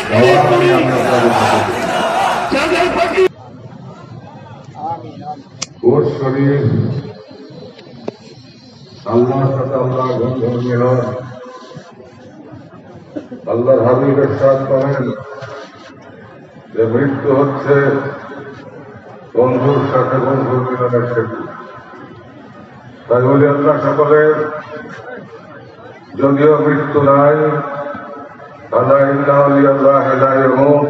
Coat শরীফ আল্লাহর সাথে আল্লাহ বন্ধু মিলন আল্লাহর হাবিব ইরশাদ করেন যে মৃত্যু হচ্ছে বন্ধুর সাথে বন্ধুর মিলনের সেতু। তাই বলি আল্লাহ সকলের যদিও মৃত্যু নাই, আল্লাহ ইল্লাহ লা ইয়ামুত।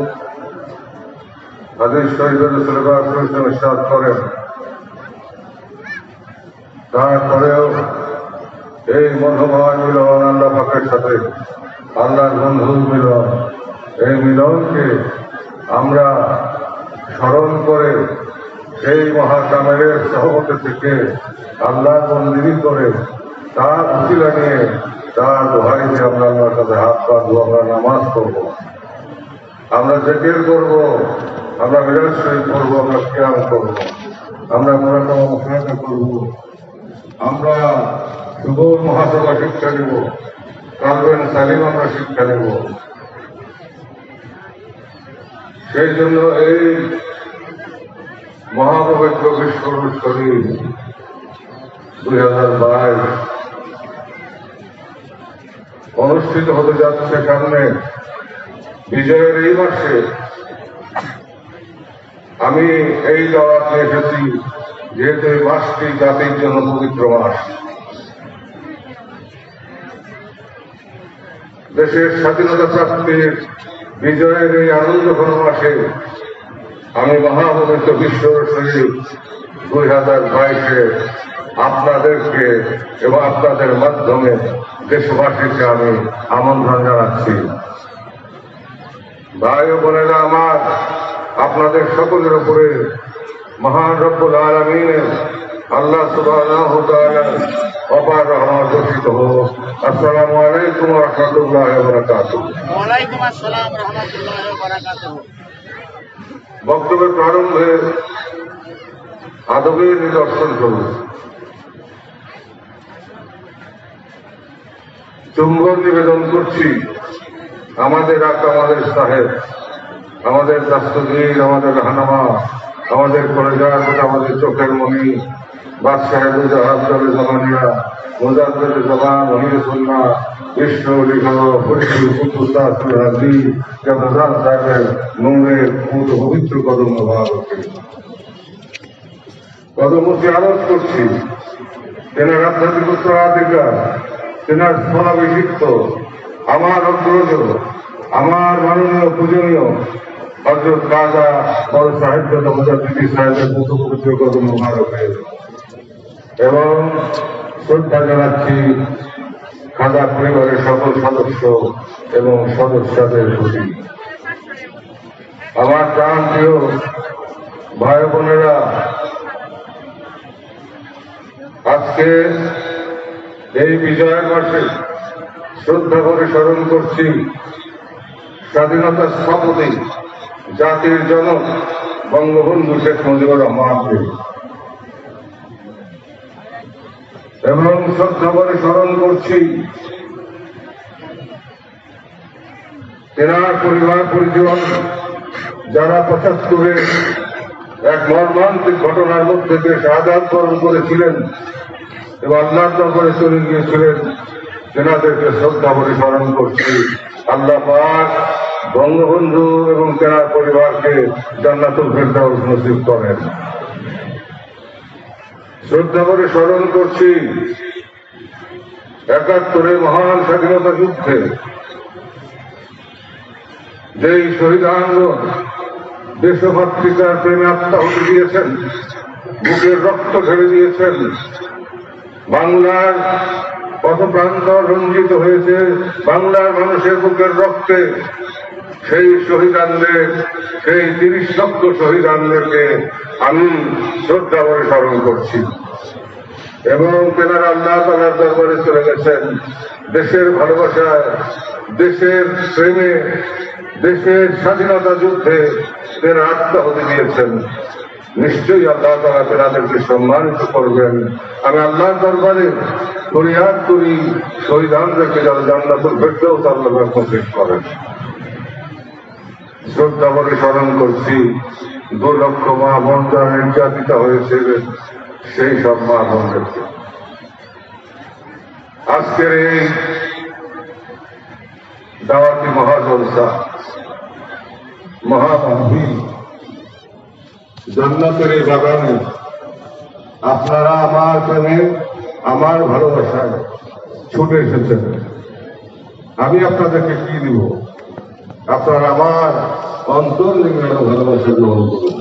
হাদিস শরীফে রাসূল পাক সাল্লাল্লাহু আলাইহি ওয়াসাল্লাম ইরশাদ করেন, তারপরেও এই মধুময় মিলন আল্লাহ পাকের সাথে আল্লাহর বন্ধুর মিলন, এই মিলনকে আমরা স্মরণ করে সেই মহাকামের সহমতে থেকে আল্লাহ বন্দিগি করে তার উসিলা নিয়ে তার দোহাই দিয়ে আমরা আল্লাহর কাছে হাত পাতবো, আমরা নামাজ পড়বো, আমরা জিকির করবো, আমরা মিলাদ শরীফ করবো, আমরা কিয়াম করবো, আমরা মুরাকাবা মুশাহাদা করবো, আমরা শুভ মহাসভা শিক্ষা নেব, কালবেন সালিম আমরা শিক্ষা নেব। সেই জন্য এই মহাপবিত্র বিশ্বরূপ শরীফ 2022 অনুষ্ঠিত হতে যাচ্ছে সামনে বিজয়ের এই মাসে। আমি এই দাওয়াতে এসেছি যেহেতু এই মাসটি জাতির জন্য পবিত্র মাস। দেশের স্বাধীনতা প্রাপ্তির বিজয়ের এই আনন্দঘন মাসে আমি মহাপবিত্র বিশ্বরূপ শরীফ 2022 আপনাদেরকে এবং আপনাদের মাধ্যমে দেশবাসীকে আমি আমন্ত্রণ জানাচ্ছি। ভাই ও বোনেরা আমার, আপনাদের সকলের উপরে মহান রব্বুল আলামিনের আল্লাহ সুবহানাহু ওয়া তাআলার অপার রহমত বর্ষিত হোক। আসসালামু আলাইকুম ওয়া রাহমাতুল্লাহি ওয়া বারাকাতুহু। ওয়া আলাইকুম আসসালাম ওয়া রাহমাতুল্লাহি ওয়া বারাকাতুহু। বক্তব্যের প্রারম্ভে আদবের নিদর্শন করব। চুম্বন নিবেদন করছি আমাদের আকা, আমাদের সাহেব, আমাদের দাস্তগীর, আমাদের রাহনামা, আমাদের কলেজার, আমাদের চোখের মণি, বাদশাহেদুল জাহাজ জামানিয়া, মুজাদ্দেদ জামান, মহিরুল্লাহ, কৃষ্ণ লিখা সাহেবের নূরের পবিত্র কদম কদমকে আরোপ করছি। তেনার আধ্যাত্মিক উত্তরাধিকার, তেনার স্থলাভিষিক্ত আমার অগ্রজ, আমার মাননীয় পূজনীয় হযরত খাজা বড় সাহেব মুজাদ্দিদি সাহেবের পবিত্র কদম মোবারকে এবং শ্রদ্ধা জানাচ্ছি খাজা পরিবারের সকল সদস্য এবং সদস্যদের প্রতি। আমার প্রাণ প্রিয় ভাই বোনেরা, আজকে এই বিজয়ের মাসে শ্রদ্ধা করে স্মরণ করছি স্বাধীনতার স্থপতি, জাতির জনক বঙ্গবন্ধু শেখ মুজিবুর রহমানকে, এবং শ্রদ্ধা করে স্মরণ করছি তেনার পরিবার পরিজন যারা 75-এ এক মর্মান্তিক ঘটনার মধ্যে দিয়ে শাহাদাত বরণ করেছিলেন এবং আল্লাহর দরবারে চলে গিয়েছিলেন। তেনাদেরকে শ্রদ্ধা করে স্মরণ করছি। আল্লাহ পাক বঙ্গবন্ধু এবং তেনার পরিবারকে জান্নাতুল ফেরদাউস নসিব করেন। শ্রদ্ধা করে স্মরণ করছি 71-এ মহান স্বাধীনতা যুদ্ধে যেই শহীদানগণ দেশমাতৃকার প্রেমে আত্মাহুতি দিয়েছেন, বুকের রক্ত ঢেলে দিয়েছেন, বাংলার কত প্রান্ত রঞ্জিত হয়েছে বাংলার মানুষের বুকের রক্তে। সেই শহীদানদের, সেই 30 লক্ষ শহীদানদেরকে আমি শ্রদ্ধা করে স্মরণ করছি। এবং তেনারা আল্লাহ তাআলার দরবারে চলে গেছেন দেশের ভালোবাসায়, দেশের প্রেমে, দেশের স্বাধীনতা যুদ্ধে তেনারা আত্মাহুতি দিয়েছেন। নিশ্চয়ই আল্লাহ তাআলা তেনাদেরকে সম্মানিত করবেন। আমি আল্লাহর দরবারে ফরিয়াদ করি শহীদানদেরকে যারা জান্নাতুল ফেরদাউস আল্লাহ নসিব করেন। শ্রদ্ধা করে স্মরণ করছি 2 লক্ষ মা বোন যারা নির্যাতিত হয়েছিলেন সেই সব মা বোনদেরকে। আজকের এই দাওয়াতি মহাজলসা, মহামাহফিল, জান্নাতের এই বাগানে আপনারা আমার প্রেমে, আমার ভালোবাসায় ছুটে এসেছেন। আমি আপনাদেরকে কি দিব? আপনারা আমার অন্তর নির্মাণ ভালোবাসা গ্রহণ করুন।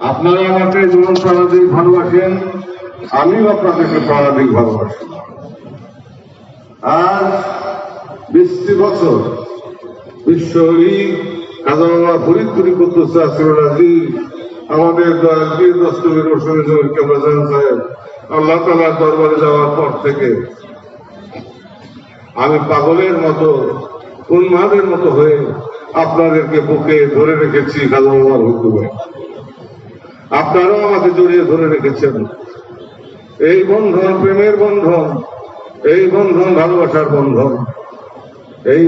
আপনারা আমাকে যেমন প্রাণাধিক ভালোবাসেন, আমিও আপনাদেরকে প্রাণাধিক ভালোবাসি। আজ 20 বছর বিশ্বহরি খাজা ফরিদপুরি কুদ্দুস আসিরুল আজিজ আমাদের দয়াল দস্তগীর রসুল কেবলাজান সাহেব আল্লাহ তাআলার দরবারে যাওয়ার পর থেকে আমি পাগলের মতো, উন্মাদের মতো হয়ে আপনাদেরকে বুকে ধরে রেখেছি। খাজা বাবার হুকুমে আপনারাও আমাকে জড়িয়ে ধরে রেখেছেন। এই বন্ধন প্রেমের বন্ধন, এই বন্ধন ভালোবাসার বন্ধন, এই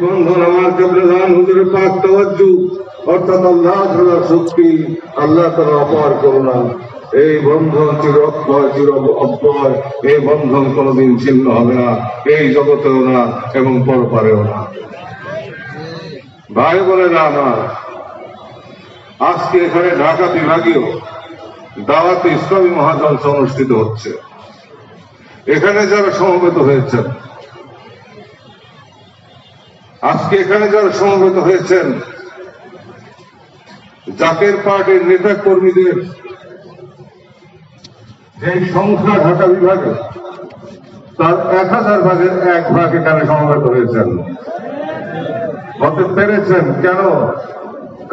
বন্ধন আমার কেবলাজান হুজুরের পাক তাওয়াজ্জু অর্থাৎ আল্লাহ তাআলার শক্তি, আল্লাহ তাআলার অপার করুণা, এই বন্ধন চির অব্যয়। এই বন্ধন কোনদিন ছিন্ন হবে না, এই জগতেও না এবং পরপারেও না। ভাই বোনেরা আমার, আজকে এখানে ঢাকা বিভাগীয় দাওয়াতে ইসলামী মহাজলসা অনুষ্ঠিত হচ্ছে। এখানে যারা সমবেত হয়েছেন, আজকে এখানে যারা সমবেত হয়েছেন, জাকের পার্টির নেতা কর্মীদের যে সংখ্যা ঢাকা বিভাগে, তার 1000 ভাগের 1 ভাগ এখানে সমবেত হয়েছেন, হতে পেরেছেন। কেন?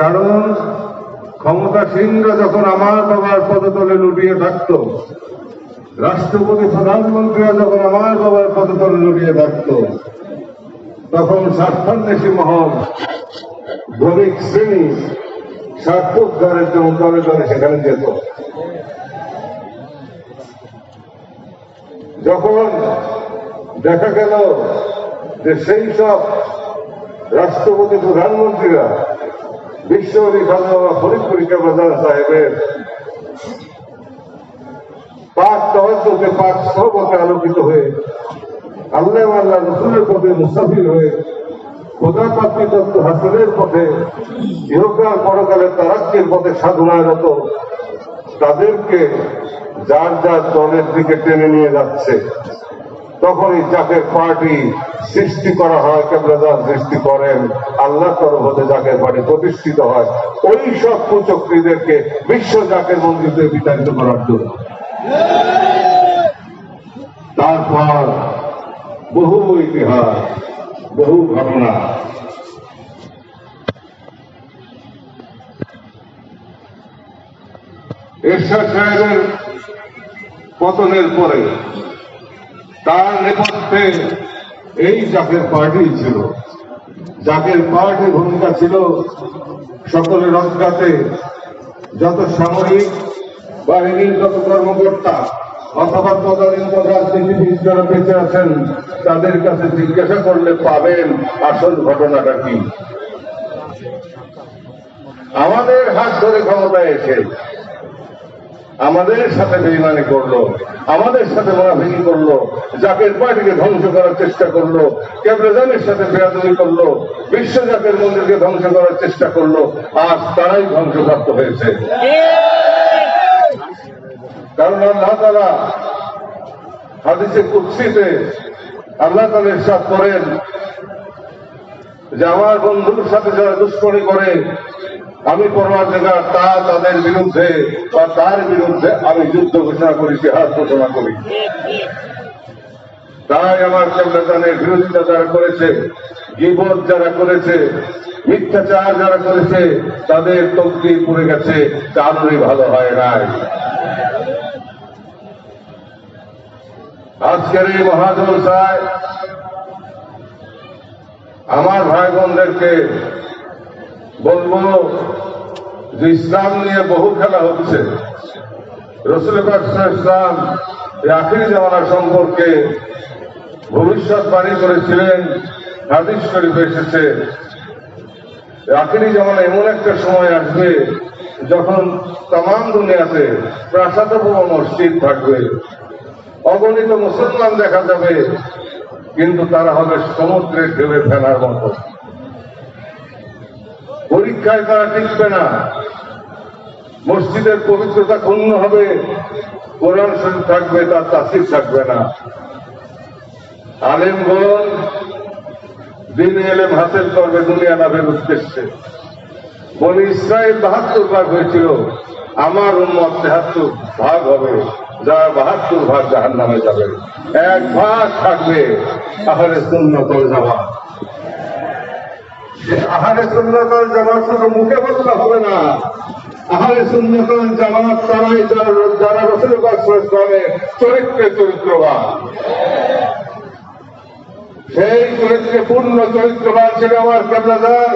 কারণ ক্ষমতাসীনরা যখন আমার বাবার পদতলে লুটিয়ে থাকত, রাষ্ট্রপতি প্রধানমন্ত্রীরা যখন আমার বাবার পদতলে লুটিয়ে থাকত, তখন স্বার্থান্বেষী মহল, বণিক শ্রেণী স্বার্থোদ্ধারের জন্য দলে দলে সেখানে যেত। যখন দেখা গেল যে সেই সব রাষ্ট্রপতি প্রধানমন্ত্রীরা বিশ্বহরি খাজা বাবা ফরিদপুরি কেবলাজান সাহেবের পাক তাওয়াজ্জুকে, পাক সোহবতে আলোকিত হয়ে আল্লাহ আল্লাহ রসুলের পথে মুসাফির হয়ে খোদা পাপি তত্ত্ব হাসিলের পথে, ইহকাল পরকালের তারাক্কির পথে সাধনারত তাদেরকে যার যার দলের দিকে টেনে নিয়ে যাচ্ছে, তখনই জাকের পার্টি সৃষ্টি করা হয়। কেবলাজান সৃষ্টি করেন, আল্লাহ তরফ হতে জাকের পার্টি প্রতিষ্ঠিত হয় ওই সব কুচক্রীদেরকে বিশ্ব জাকের মন্দিরে বিতাড়িত করার জন্য। তারপর বহু ইতিহাস, বহু ঘটনা। এরশাদ সাহেবের পতনের পরে তার নেপথ্যে এই জাকের পার্টি ছিল। জাকের পার্টির ভূমিকা ছিল সকলের রক্ষাতে যত সামরিক বাহিনীর যত কর্মকর্তা অথবা তদানীন্ত রাজনীতিবিদ যারা বেঁচে আছেন, তাদের কাছে জিজ্ঞাসা করলে পাবেন আসল ঘটনাটা কি। আমাদের হাত ধরে ক্ষমতায় এসে আমাদের সাথে বেঈমানি করলো, আমাদের সাথে মুনাফিকি করলো, জাকের পার্টিকে ধ্বংস করার চেষ্টা করলো, কেবলাজানের সাথে বেয়াদবি করলো, বিশ্ব জাকের মন্দিরকে ধ্বংস করার চেষ্টা করলো। আজ তারাই ধ্বংসপ্রাপ্ত হয়েছে। কারণ আল্লাহ তাআলা হাদিসে কুদসিতে আল্লাহ তাআলা ইরশাদ করেন যে আমার বন্ধুর সাথে যারা দুশ্মনী করে, আমি পরওয়ারদিগার তাদের বিরুদ্ধে বা তার বিরুদ্ধে আমি যুদ্ধ ঘোষণা করি, জিহাদ ঘোষণা করি। তাই আমার কেবলাজানের বিরোধিতা যারা করেছে, গীবত যারা করেছে, মিথ্যাচার যারা করেছে, তাদের তকদির পড়ে গেছে, কারোরই ভালো হয় নাই। আজকের এই মহাজলসায় আমার ভাই বোনদেরকে বলবো যে ইসলাম নিয়ে বহু খেলা হচ্ছে। রাসূল পাক সাল্লাল্লাহু আলাইহি ওয়াসাল্লাম এই আখিরি জামানা সম্পর্কে ভবিষ্যৎবাণী করেছিলেন, হাদিস শরীফে এসেছে, আখিরি জামানে এমন একটা সময় আসবে যখন তামাম দুনিয়াতে প্রাসাদপূর্ণ মসজিদ থাকবে, অগণিত মুসলমান দেখা যাবে, কিন্তু তারা হবে সমুদ্রের ঢেউয়ে ফেলার মতো। পরীক্ষায় তারা টিকবে না, মসজিদের পবিত্রতা ক্ষুণ্ণ হবে, কোরআন শরীফ থাকবে, তার তাফসীর থাকবে না। আলেমগণ দ্বীন ইলম হাসিল করবে দুনিয়া লাভের উদ্দেশ্যে। বনি ইসরাইল ৭২ ভাগ হয়েছিল, আমার উম্মত ৭৩ ভাগ হবে, যার ৭২ ভাগ জাহান্নামে যাবে। ১ ভাগ থাকবে আহলে সুন্নাত ওয়াল জামাত। আহলে সুন্নাত ওয়াল জামাত শুধু মুখে বললে হবে না, আহলে সুন্নাত ওয়াল জামাত তারাই যারা রাসূল পাক সাল্লাল্লাহু আলাইহি ওয়াসাল্লামের চরিত্রে চরিত্রবান। সেই চরিত্রে পূর্ণ চরিত্রবান ছিল আমার কেবলাদার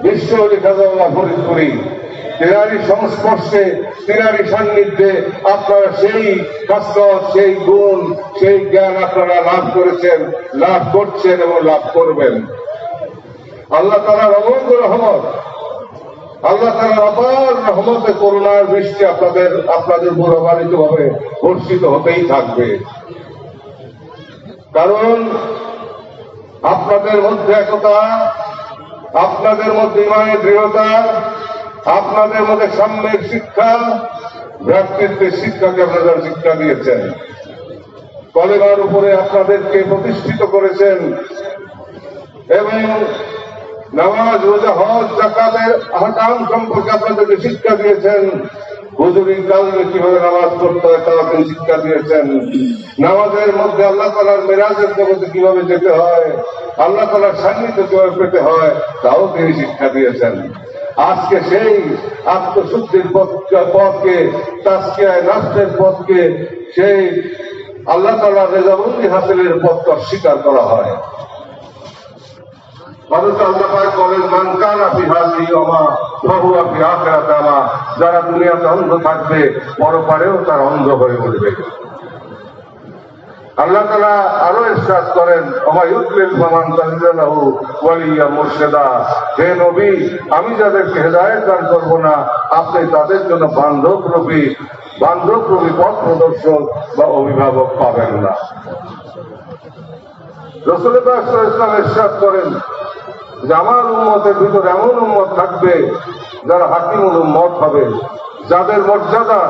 বিশ্ব ওলি খাজা ফরিদপুরি। তেনারই সংস্পর্শে, তেনারই সান্নিধ্যে আপনারা সেই খাসলত, সেই গুণ, সেই জ্ঞান আপনারা লাভ করেছেন, লাভ করছেন এবং লাভ করবেন। আল্লাহ তাআলার অমোঘ রহমত, আল্লাহ তাআলার অপার রহমতে করুণার বৃষ্টি আপনাদের উপর অবারিতভাবে বর্ষিত হতেই থাকবে। কারণ আপনাদের মধ্যে একতা, আপনাদের মধ্যে ইমানের দৃঢ়তা, আপনাদের মধ্যে সাম্যের শিক্ষা, ভ্রাতৃত্বের শিক্ষাকে আপনারা শিক্ষা দিয়েছেন। কলেমার উপরে আপনাদেরকে প্রতিষ্ঠিত করেছেন এবং নামাজ, রোজা, হজ, যাকাতের আহকাম সম্পর্কে আপনাদেরকে শিক্ষা দিয়েছেন। হুজুরির কারণে কিভাবে নামাজ পড়তে হয় তারা তিনি শিক্ষা দিয়েছেন। নামাজের মধ্যে আল্লাহ তাআলার মেরাজের জগতে কিভাবে যেতে হয়, আল্লাহ তাআলার সান্নিধ্য কিভাবে পেতে হয় তাও তিনি শিক্ষা দিয়েছেন। আজকে সেই আত্মশুদ্ধির পথকে, তাজকিয়ায়ে নাফসের পথকে, সেই আল্লাহ তাআলার রেজাবন্দি হাসিলের পথকে অস্বীকার করা হয়। অথচ আল্লাহ পাক বলেন, মান কানা ফি হাযিহি ওমা ফাহুয়া ফি আখিরাতি আমা, যারা দুনিয়াতে অন্ধ থাকবে পরপারেও তারা অন্ধ হয়ে উঠবে। আল্লাহ তাআলা আরো ইরশাদ করেন, ওমা ইউদলিল ফামান তাজিদা লাহু ওয়ালিয়া মুরশিদা, হে নবী আমি যাদেরকে হেদায়েত দান করব না আপনি তাদের জন্য বান্ধবরূপী পথ প্রদর্শক বা অভিভাবক পাবেন না। রাসূল পাক সাল্লাল্লাহু আলাইহি ওয়াসাল্লাম ইরশাদ করেন যে আমার উম্মতের ভিতরে এমন উম্মত থাকবে যারা হাকিমুল উম্মত হবে, যাদের মর্যাদা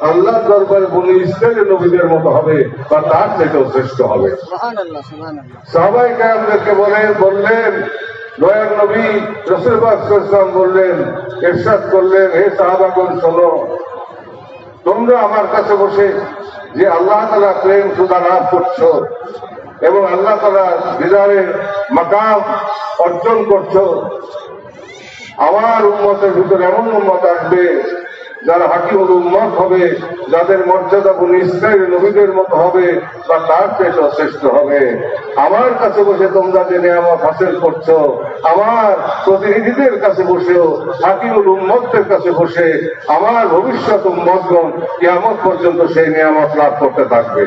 আল্লাহর দরবারে বনি ইসরাইলের নবীদের মতো হবে বা তার থেকেও শ্রেষ্ঠ হবে। সাহাবায়ে কেরামদেরকে বললেন, দয়ার নবী রাসূল পাক সাল্লাল্লাহু আলাইহি ওয়াসাল্লাম বললেন, ইরশাদ করলেন, হে সাহাবাগণ শোনো, তোমরা আমার কাছে বসে যে আল্লাহ তাআলা প্রেম সুধা লাভ করছো এবং আল্লাহ তাআলা দিদারে মাকাম অর্জন করছো, আমার উম্মতের ভিতরে এমন উম্মত আসবে যারা হাকিমুল উম্মত হবে, যাদের মর্যাদা বনি ইসরাইলের নবীদের মতো হবে বা তার চেয়ে শ্রেষ্ঠ হবে। আমার কাছে বসে তোমরা যে নিয়ামত হাসিল করছো, আমার প্রতিনিধিদের কাছে বসেও, হাকিমুল উম্মতদের কাছে বসে আমার ভবিষ্যৎ উম্মতগণ কিয়ামত পর্যন্ত সেই নিয়ামত লাভ করতে থাকবে।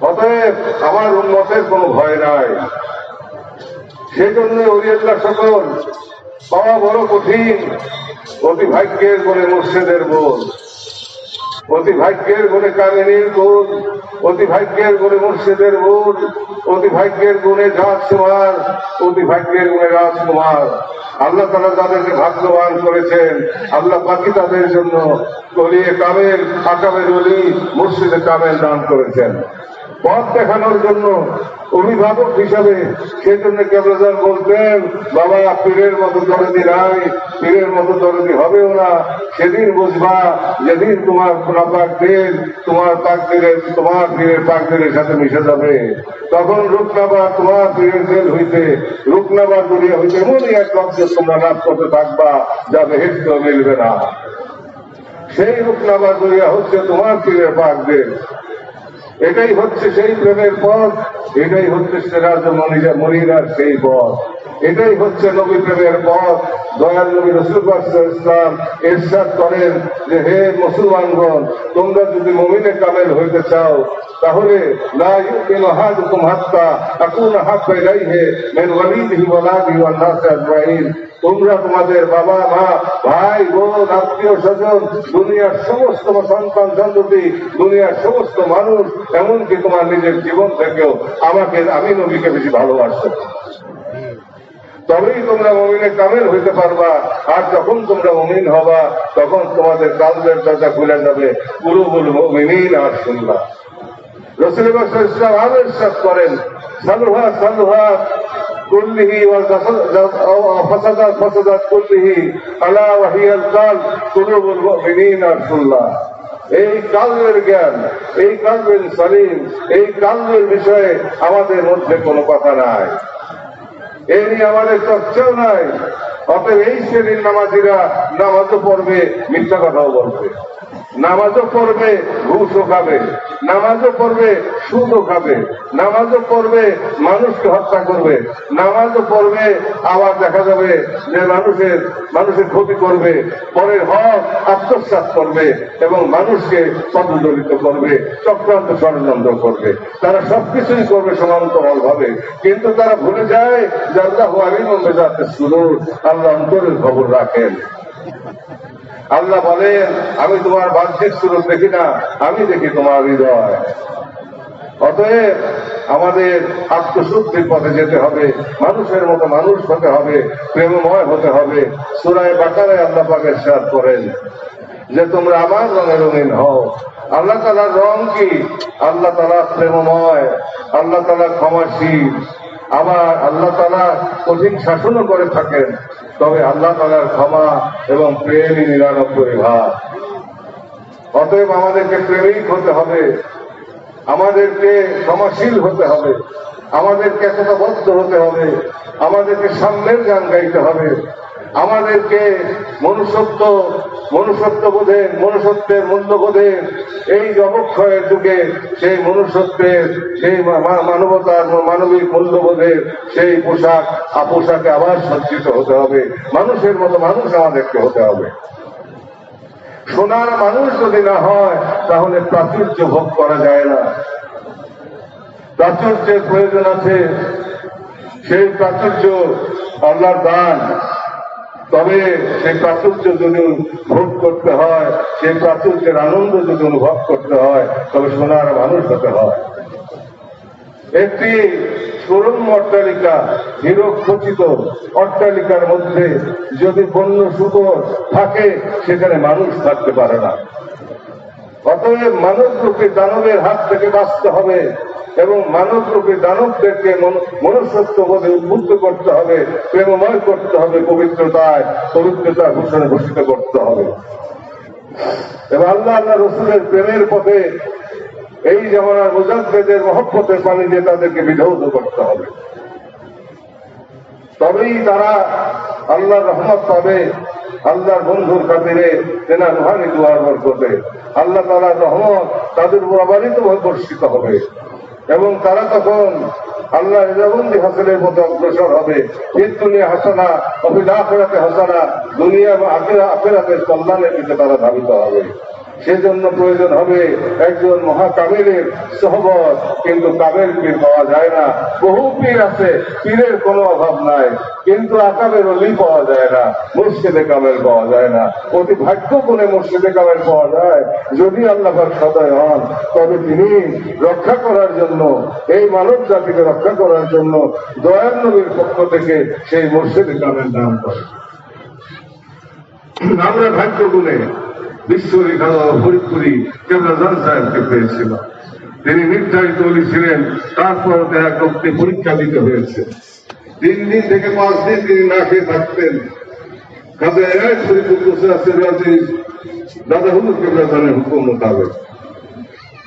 অতএব আমার উম্মতের কোনো ভয় নাই। সেই জন্য ওলিয়াল্লাহ সকল পাওয়া বড় কঠিন। অতি ভাগ্যের বলে মুর্শিদের বোল, অতি ভাগ্যের বলে কামিনীর বোল, অতি ভাগ্যের বলে মুর্শিদের বোল, অতি ভাগ্যের গুণে রাজকুমার, অতি ভাগ্যের গুণে রাজকুমার। আল্লাহ তাআলা যাদেরকে ভাগ্যবান করেছেন, আল্লাহ বাকি তাদের জন্য ওলিয়ে কামেল, আকামের ওলি, মুর্শিদে কামেল দান করেছেন পথ দেখানোর জন্য, অভিভাবক হিসাবে। সেই জন্য কেবলাদার বলতেন, বাবা পীরের মতো দরদি নাই, পীরের মতো দরদি হবেও না, সেদিন বুঝবা যেদিন তোমার নাপাক দিল তোমার পীরের পাক দিলের সাথে মিশে যাবে। তখন রুকনাবা তোমার পীরের দিল হইতে, রুকনাবার দুনিয়া হইতে এমনই এক লক্ষ্য তোমরা লাভ করতে থাকবা যা বেহেশতেও মিলবে না। সেই রুকনাবার দুনিয়া হচ্ছে তোমার পীরের পাক দিল। এটাই হচ্ছে সেই প্রেমের পথ, এটাই হচ্ছে সিরাজ মনিরার সেই পথ, এটাই হচ্ছে নবী প্রেমের পথ। দয়াল নবী রাসূল পাক সাল্লাল্লাহু আলাইহি ওয়াসাল্লাম ইরশাদ করেন যে, হে মুসলমানগণ, তোমরা যদি মুমিনে কামেল হইতে চাও তাহলে লা ইউমিনু আহাদুকুম হাত্তা আকুনা হাব্বা ইলাইহি মিন ওয়ালিদিহি ওয়া ওয়ালাদিহি ওয়ান নাসি আজমাইন। তোমরা তোমাদের বাবা মা ভাই বোন আত্মীয় স্বজন দুনিয়ার সমস্ত সন্তান সন্ততি দুনিয়ার সমস্ত মানুষ এমনকি তোমার নিজের জীবন থেকেও আমি নবীকে বেশি ভালোবাসো, তবেই তোমরা মুমিনে কামেল হইতে পারবা। আর যখন তোমরা মুমিন হবা তখন তোমাদের কালবের দরজা খুলে যাবে। কুলুবুল মুমিনিন আর শুনলা। রাসূল ইসলাম আরো ইরশাদ করেন, সালুহা সালুহা কুল্লিহি ওয়া ফাসাদাত ফাসাদাত কুল্লিহি আলা ওয়া হিয়াল কালব কুলুবুল মুমিনিন আর শুনলা। এই কালবের জ্ঞান, এই কালবের সালিম, এই কালবের বিষয়ে আমাদের মধ্যে কোনো কথা নাই, এই নিয়ে আমাদের চর্চাও নাই। অতএব এই শ্রেণীর নামাজিরা নামাজও পড়বে, মিথ্যা কথাও বলবে, নামাজও পড়বে, ঘুষও খাবে, নামাজও পড়বে, সুদও খাবে, নামাজও পড়বে, মানুষকে হত্যা করবে, নামাজও পড়বে, আবার দেখা যাবে যে মানুষের ক্ষতি করবে, পরের হক আত্মসাৎ করবে এবং মানুষকে পদদলিত করবে, চক্রান্ত ষড়যন্ত্র করবে। তারা সবকিছুই করবে সমান্তরাল ভাবে, কিন্তু তারা ভুলে যায় যে আল্লাহু আলিমুন বিযাতিস সুদূর, আল্লাহ অন্তরের খবর রাখেন। আল্লাহ বলেন, আমি তোমার বাহ্যিক সুরত দেখি না, আমি দেখি তোমার হৃদয়। অতএব আমাদের আত্মশুদ্ধির পথে যেতে হবে, মানুষের মতো মানুষ হতে হবে, প্রেমময় হতে হবে। সূরা বাকারায় আল্লাহ পাক ইরশাদ করেন যে তোমরা আমার রঙে রঙিন হও। আল্লাহ তাআলার রং কি? আল্লাহ তাআলা প্রেমময়, আল্লাহ তাআলা ক্ষমাশীল, আবার আল্লাহ তাআলা কঠিন শাসনও করে থাকেন। তবে আল্লাহ তাআলার ক্ষমা এবং প্রেমই 99 ভাগ। অতএব আমাদেরকে প্রেমিক হতে হবে, আমাদেরকে ক্ষমাশীল হতে হবে, আমাদেরকে একতাবদ্ধ হতে হবে, আমাদেরকে সাম্যের গান গাইতে হবে, আমাদেরকে মনুষ্যত্বের মূল্যবোধের এই অবক্ষয়ের যুগে সেই মনুষ্যত্বের, সেই মানবতার মানবিক মূল্যবোধের সেই পোশাকে আবার সজ্জিত হতে হবে। মানুষের মতো মানুষ আমাদেরকে হতে হবে। সোনার মানুষ যদি না হয় তাহলে প্রাচুর্য ভোগ করা যায় না। প্রাচুর্যের প্রয়োজন আছে, সেই প্রাচুর্য আল্লাহর দান। তবে সেই প্রাচুর্য যদি ভোগ করতে হয়, সেই প্রাচুর্যের আনন্দ যদি অনুভব করতে হয়, তবে সোনার মানুষ হতে হয়। একটি সুরম্য অট্টালিকা, হীরো খচিত অট্টালিকার মধ্যে যদি বন্য শুকর থাকে, সেখানে মানুষ থাকতে পারে না। অতএব মানবরূপী দানবের হাত থেকে বাঁচতে হবে এবং মানবরূপী দানবদেরকে মনুষ্যত্ব বোধে উদ্বুদ্ধ করতে হবে, প্রেমময় করতে হবে, পবিত্রতার ঘোষণা ঘোষিত করতে হবে। এবং আল্লাহ রসুলের প্রেমের পথে এই জামানার মুজাদ্দেদের মহব্বতের পানি দিয়ে তাদেরকে বিধৌত করতে হবে। তবেই তারা আল্লাহর রহমত পাবে, আল্লাহর বন্ধুর খাতিরে তেনা রুহানি দুয়ার বরকতে আল্লাহ তাআলার রহমত তাদের উপর অবারিত বর্ষিত হবে এবং তারা তখন আল্লাহ রিজাবন্দি হাসিলের মতো অগ্রসর হবে। এই দুনিয়া হাসানা, অফিল আখিরাতে হাসানা, দুনিয়া এবং আখিরাতের কল্যাণের দিকে তারা ধাবিত হবে। সেজন্য প্রয়োজন হবে একজন মহাকামেলের সহবত। কিন্তু কামেল পীর পাওয়া যায় না। বহু পীর আছে, পীরের কোনো অভাব নাই, কিন্তু আকাবের অলি পাওয়া যায় না, মুর্শিদে কামেল পাওয়া যায় না। অতি ভাগ্য গুণে মুর্শিদে কামেল পাওয়া যায়। যদি আল্লাহ পাক সদয় হন, তবে তিনি রক্ষা করার জন্য, এই মানব জাতিকে রক্ষা করার জন্য দয়ার নবীর পক্ষ থেকে সেই মুর্শিদে কামেল নাম করেন। আমরা ভাগ্য গুণে বিশ্বরেখা ফরিদপুরি কেবলাজান সাহেবকে পেয়েছিল। তিনি নির্ধারিত অলি ছিলেন, তারপর দেখা করতে পরীক্ষা দিতে হয়েছে। 3 দিন থেকে 5 দিন তিনি না খেয়ে থাকতেন। কাজে ফরিদপুর বসে আছে দাদা হুজুর কেবলাজানের হুকুম মোতাবেক।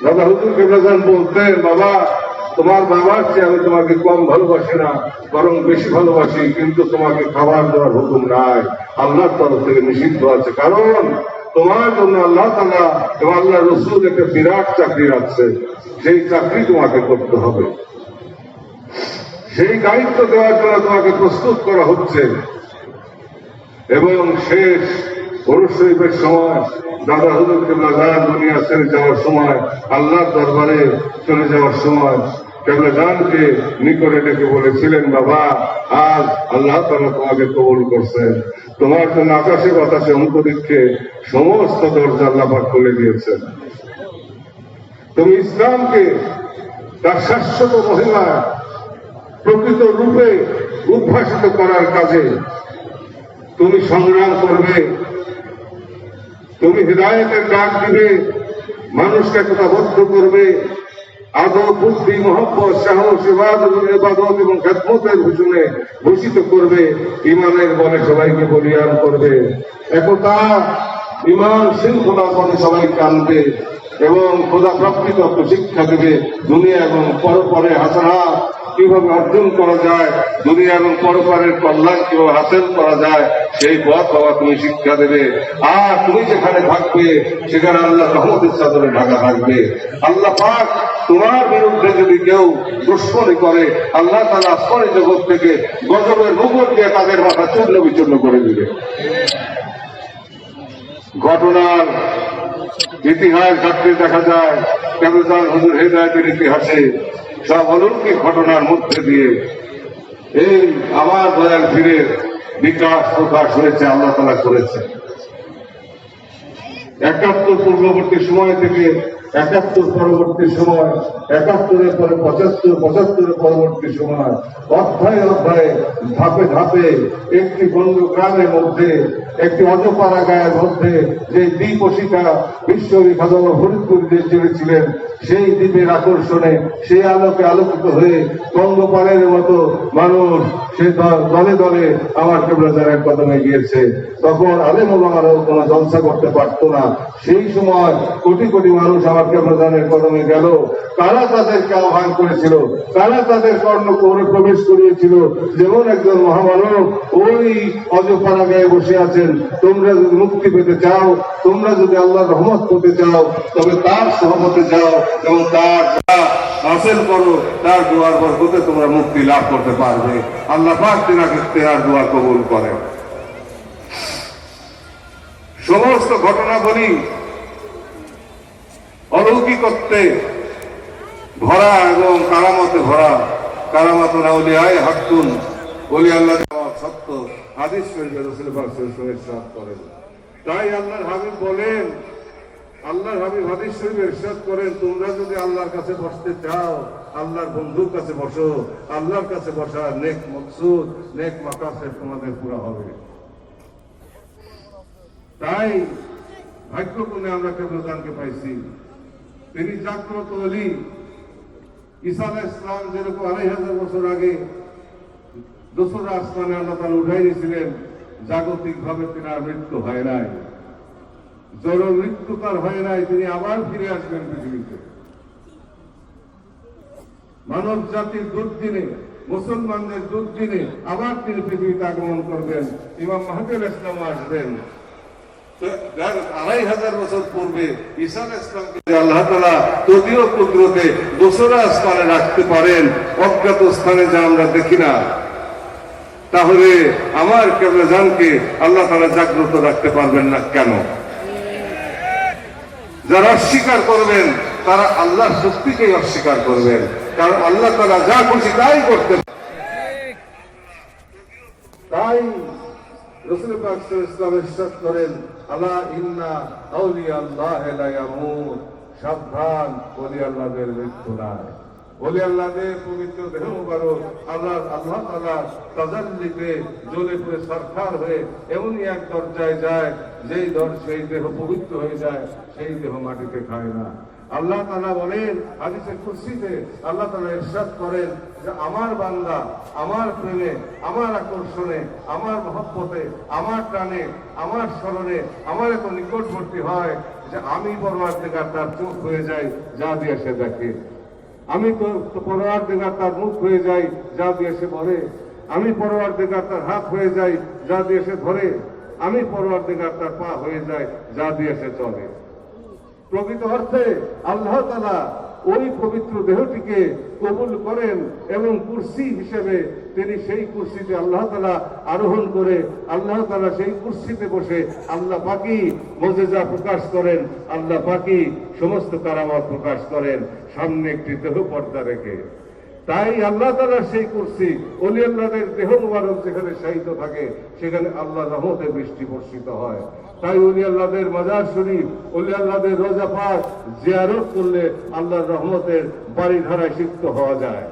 দাদা হুজুর কেবলাজান বলতেন, বাবা তোমার বাবার চেয়ে আমি তোমাকে কম ভালোবাসি না, বরং বেশি ভালোবাসি, কিন্তু তোমাকে খাবার দেওয়ার হুকুম নাই, আল্লাহর তরফ থেকে নিষিদ্ধ আছে। কারণ তোমার জন্য আল্লাহ তাআলা এবং আল্লাহ রসুল একটা বিরাট চাকরি রাখছে, সেই চাকরি তোমাকে করতে হবে। সেই দায়িত্ব দেওয়ার জন্য তোমাকে প্রস্তুত করা হচ্ছে এবং শেষ ওরস শরীফের সময় দাদা হুজুর কেবলা জান দুনিয়া ছেড়ে যাওয়ার সময়, আল্লাহর দরবারে চলে যাওয়ার সময় কেবলা জানকে নিকটে ডেকে বলেছিলেন, বাবা আজ আল্লাহ তাআলা তোমাকে কবুল করছেন, তোমার জন্য আকাশে বাতাসে অন্তরিক্ষে সমস্ত দরজা আল্লাহ পাক খুলে দিয়েছেন। তুমি ইসলামকে তার শাশ্বত মহিমা প্রকৃত রূপে উদ্ভাসিত করার কাজে তুমি সংগ্রাম করবে, তুমি হিদায়াতের ডাক দিবে, মানুষকে একতাবদ্ধ করবে, আদব বুদ্ধি মহব্বত সাহস ইবাদত এবং খেদমতের ভূষণে ভূষিত করবে, ইমানের বলে সবাইকে বলিয়ান করবে, একতা ইমান শৃঙ্খলা বলে সবাইকে আনবে এবং খোদা প্রাপ্তিত শিক্ষা দেবে। দুনিয়া এবং পরপরে হাসানাত কিভাবে অর্জন করা যায়, দুনিয়া এবং পরপরের কল্যাণ কিভাবে হাসিল করা যায়, সেই পথ বাবা তুমি শিক্ষা দেবে। আর তুমি যেখানে থাকবে সেখানে আল্লাহ রহমতের চাদরে ঢাকা থাকবে। আল্লাহ পাক তোমার বিরুদ্ধে যদি কেউ দুশ্মনী করে, আল্লাহ তাআলা আসমানি জগৎ থেকে গজবের মুকুট দিয়ে তাদের মাথা চূর্ণ বিচূর্ণ করে দিবে। ঘটনার ইতিহাস ঘাটতে দেখা যায় কেবলাজান হুজুর হেদায়েতের ইতিহাসে সব অলৌকিক ঘটনার মধ্যে দিয়ে এই আমার দয়াল পীরের বিকাশ প্রকাশ হয়েছে, আল্লাহ তাআলা করেছে। ৭১ পূর্ববর্তী সময় থেকে ৭১ পরবর্তী সময়, ৭১-এর পরে ৭৫, ৭৫-এর পরবর্তী সময়, অধ্যায়ে অধ্যায়ে ধাপে ধাপে একটি গণ্ড গ্রামের মধ্যে, একটি অজপাড়া গায়ের মধ্যে যে দ্বীপশিখা বিশ্ববিখ্যাত ফরিদপুর জেলে ছিলেন, সেই দ্বীপের আকর্ষণে সেই আলোকে আলোকিত হয়ে গঙ্গপাড়ের মতো মানুষ সে দলে দলে আমার কেবলাজানের কদমে গিয়েছে। তখন আলেম ওলামারাও কোনো জলসা করতে পারত না। সেই সময় কোটি কোটি মানুষ আমার কেবলাজানের কদমে গেল। কারা তাদেরকে আহ্বান করেছিল, কারা তাদের কর্ণকুহরে প্রবেশ করিয়েছিল? যেমন একজন মহামানব ওই অজপাড়া গায়ে বসে আছেন। তোমরা যদি মুক্তি পেতে চাও, তোমরা যদি আল্লাহর রহমত পেতে চাও, তবে তার সহমতে যাও এবং তার হাসিল করো, তার দুয়ার বরকতে তোমরা মুক্তি লাভ করতে পারবে। আল্লাহ পাক তেনার দুয়ার কবুল করেন। সমস্ত ঘটনাবলী অলৌকিকত্বে ভরা এবং কারামতে ভরা। কারামাত আউলিয়ায়ে হাক্কুন, ওলি আল্লাহ সত্য হাদিস শরীফে রাসূল পাক সাল্লাল্লাহু আলাইহি ওয়াসাল্লাম করেন। তাই আল্লাহর হাবিব বলেন, আল্লাহর হাবিব হাদিস শরীফে ইরশাদ করেন, তোমরা যদি আল্লাহর কাছে বসতে চাও, আল্লাহর বন্ধুর কাছে বসো। আল্লাহর কাছে বসার নেক মকসুদ, নেক মাকাসিদ তোমাদের পুরা হবে। তাই ভাগ্যক্রমে আমরা কেবলাজানকে পাইছি। তিনি জাগ্রত ওলি। ঈসা আলাইহিস সালাম যেরকম ২৫০০ বছর আগে দোসরা আসমানে আল্লাহ তাআলা উঠাই দিয়েছিলেন, জাগতিক ভাবে তিনার মৃত্যু হয় নাই, জড় মৃত্যু তার হয় নাই। তিনি আবার ফিরে আসবেন পৃথিবীতে। মানব জাতির দুর্দিনে, মুসলমানদের দুর্দিনে আবার তিনি পৃথিবীতে আগমন করবেন। ইমাম মাহদী ইসলাম আসবেন। ২৫০০ বছর পূর্বে ঈসা আলাইহিস সালামকে আল্লাহ তাআলা তদীয় কুদরতে দোসরা আসমানে রাখতে পারেন, অজ্ঞাত স্থানে যা আমরা দেখি না, তাহলে আমার কেবলাজানকে আল্লাহ তাআলা জাগ্রত রাখতে পারবেন না কেন? যারা অস্বীকার করবেন তারা আল্লাহর শক্তিকেই অস্বীকার করবেন, কারণ আল্লাহ তাআলা যা খুশি তাই করতে। তাই রাসূল পাক সাল্লাল্লাহু আলাইহি ওয়াসাল্লাম ইরশাদ করেন, আলা ইন্না আউলিয়া আল্লাহি লা ইয়ামুত, সাবধান, ওলি আল্লাহদের মৃত্যু নাই। ওলি আল্লাহদের পবিত্র দেহ মুবারক আল্লাহ তাআলা তাজাল্লিতে জ্বলে পুড়ে সরকার হয়ে এমনই এক দরজায় যায়, সেই দেহ পবিত্র হয়ে যায়, সেই দেহ মাটিতে খায় না। আল্লাহ তাআলা বলেন হাদিসে কুরসিতে, আল্লাহ তাআলা ইরশাদ করেন যে আমার বান্দা আমার প্রেমে, আমার আকর্ষণে, আমার মহব্বতে, আমার টানে, আমার স্মরণে আমার এত নিকটবর্তী হয় যে আমি পরওয়ারদিগার তার চোখ হয়ে যাই, যা দিয়ে সে দেখে। আমি তো পরওয়ারদিগার তার মুখ হয়ে যাই, যা দিয়ে সে বলে। আমি পরওয়ারদিগার তার হাত হয়ে যাই, যা দিয়ে সে ধরে। আমি পরওয়ারদিগার তার পা হয়ে যাই, যা দিয়ে সে চলে। প্রকৃত অর্থে আল্লাহ তাআলা ওই পবিত্র দেহটিকে কুরসিকে কবুল করেন এবং কুরসি হিসেবে তিনি সেই কুরসিতে আল্লাহ তাআলা আরোহণ করে আল্লাহ তাআলা সেই কুরসিতে বসে আল্লাহ পাকই মুজিজা প্রকাশ করেন, আল্লাহ পাকই সমস্ত কারামত প্রকাশ করেন সামনে একটি দেহ পর্দা রেখে। তাই আল্লাহ তাআলার সেই কুরসি ওলি আল্লাহদের দেহ মুবারক যেখানে শায়িত থাকে সেখানে আল্লাহ রহমতের বৃষ্টি বর্ষিত হয়। তাই ওলি আল্লাহদের মাজার শরীফ, ওলি আল্লাহদের রোজা পাক জিয়ারত করলে আল্লাহর রহমতের বাড়িধারায় সিক্ত হওয়া যায়।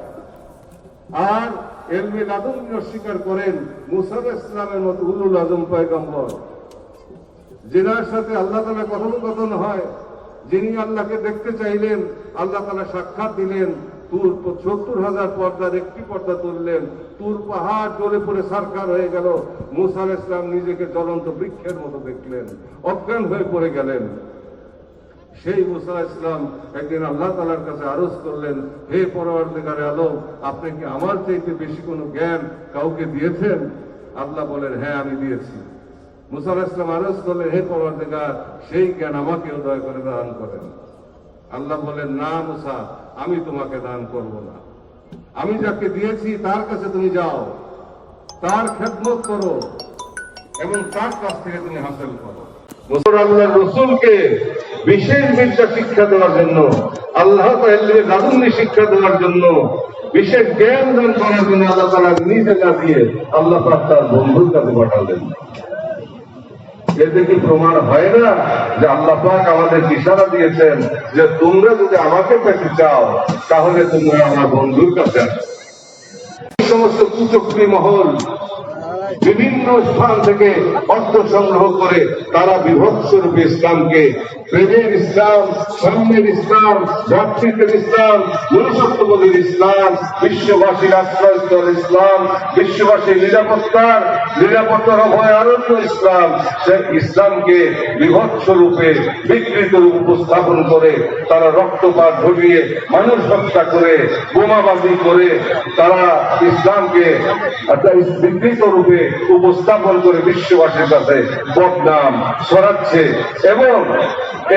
আর ইলমে লাদুন্নি স্বীকার করেন মুসা আলাইহিস সালামের মতো উলুল আজম পয়গম্বর, যিনার সাথে আল্লাহ তাআলা কথোপকথন হয়, যিনি আল্লাহকে দেখতে চাইলেন, আল্লাহ তাআলা সাক্ষাৎ দিলেন, তুর ৭০,০০০ পর্দার একটি পর্দা তুললেন, তুর পাহাড় জ্বলে পড়ে সারকার হয়ে গেল। মুসা আলাইহিস সালাম নিজেকে জ্বলন্ত বৃক্ষের মতো দেখলেন, অজ্ঞান হয়ে পড়ে গেলেন। সেই মুসা আলাইহিস সালাম একদিন আল্লাহ তাআলার কাছে আরজ করলেন, হে পরওয়ারদিগারে আলম, আপনি কি আমার চাইতে বেশি কোনো জ্ঞান কাউকে দিয়েছেন? আল্লাহ বলেন, হ্যাঁ আমি দিয়েছি। মুসা আলাইহিস সালাম আরজ করলেন, হে পরওয়ারদিগার, সেই জ্ঞান আমাকেও দয়া করে দান করেন। আল্লাহ বলেন, না মুসা, আমি তোমাকে দান করব না। আমি যাকে দিয়েছি তার কাছে তুমি যাও, তার খেদমত করো এবং তার কাছ থেকে তুমি হাসিল করো। আল্লাহর রাসূলকে বিশেষ বিদ্যা শিক্ষা দেওয়ার জন্য, আল্লাহ তাআলা লাদুন্নি শিক্ষা দেওয়ার জন্য, বিশেষ জ্ঞান দান করার জন্য আল্লাহ তাআলা নিজে না দিয়ে আল্লাহ পাক তার বন্ধুর কাছে পাঠালেন। এতে কি প্রমাণ হয় না যে আল্লাহ পাক আমাদের ইশারা দিয়েছেন যে তোমরা যদি আমাকে পেতে চাও তাহলে তোমরা আমার বন্ধুর কাছে আসো। এই সমস্ত কুচক্রী মহল বিভিন্ন স্থান থেকে অর্থ সংগ্রহ করে তারা বিভৎস রূপে ইসলামকে প্রেমের ইসলাম, সাম্যের ইসলাম, ভ্রাতৃত্বের ইসলাম, মনুষ্যত্ববোধের ইসলাম, বিশ্ববাসীর আশ্রয়স্থল ইসলাম, বিশ্ববাসীর নিরাপত্তার অভয়ারণ্য ইসলাম, সে ইসলামকে বিভৎস রূপে বিকৃত রূপ উপস্থাপন করে তারা রক্তপাত ঘটিয়ে মানুষ হত্যা করে বোমাবাজি করে তারা ইসলামকে বিকৃত রূপে উপস্থাপন করে বিশ্ববাসীর কাছে বদনাম ছড়াচ্ছে। এবং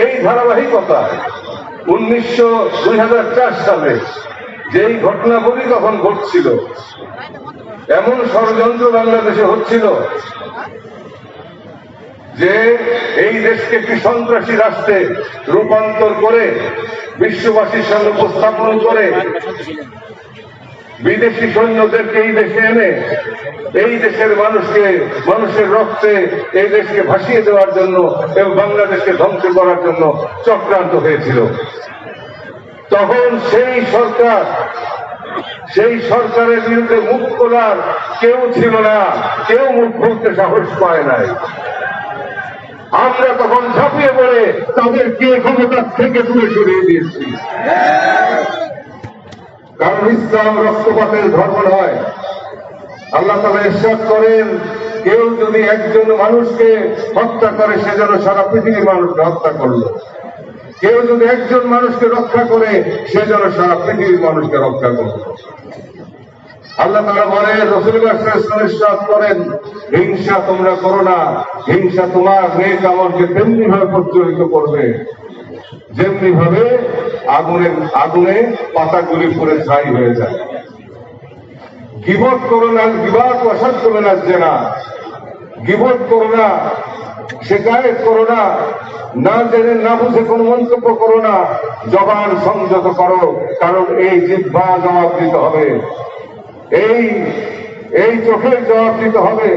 এই ধারাবাহিকতা 2004 সালে যেই ঘটনাগুলি তখন ঘটছিল, এমন ষড়যন্ত্র বাংলাদেশে হচ্ছিল যে এই দেশকে একটি সন্ত্রাসী রাষ্ট্রে রূপান্তর করে বিশ্ববাসীর সামনে উপস্থাপন করে বিদেশি সৈন্যদেরকে এই দেশে এনে এই দেশের মানুষের রক্তে এই দেশকে ভাসিয়ে দেওয়ার জন্য এবং বাংলাদেশকে ধ্বংস করার জন্য চক্রান্ত হয়েছিল। তখন সেই সরকারের বিরুদ্ধে মুখ খোলার কেউ ছিল না, কেউ মুখ খুলতে সাহস পায় নাই। আমরা তখন ঝাঁপিয়ে পড়ে তাদেরকে ক্ষমতার থেকে দূরে সরিয়ে দিয়েছি। কারণ ইসলাম রক্তপাতের ধর্ম নয়। আল্লাহ তাআলা ইরশাদ করেন, কেউ যদি একজন মানুষকে হত্যা করে সে যেন সারা পৃথিবীর মানুষকে হত্যা করলো, কেউ যদি একজন মানুষকে রক্ষা করে সে যেন সারা পৃথিবীর মানুষকে রক্ষা করলো। আল্লাহ তাআলা বলেন, রাসূলুল্লাহ সাল্লাল্লাহু আলাইহি ওয়াসাল্লাম ইরশাদ করেন, হিংসা তোমরা করো না, হিংসা তোমার নেক আমলকে তেমনি ভাবে প্রজ্বলিত করবে যেমনি ভাবে আগুনে পাতাগুলি পুড়ে ছাই হয়ে যায়। গীবত করো না, গীবত অসৎ করো না, জেনা গীবত করো না, শিকায়েত করো না, না জেনে না বুঝে কোনো মন্তব্য করো না, জবান সংযত করো, কারণ এই জিহ্বা জবাব দিতে হবে, এই চোখের জবাব দিতে হবে,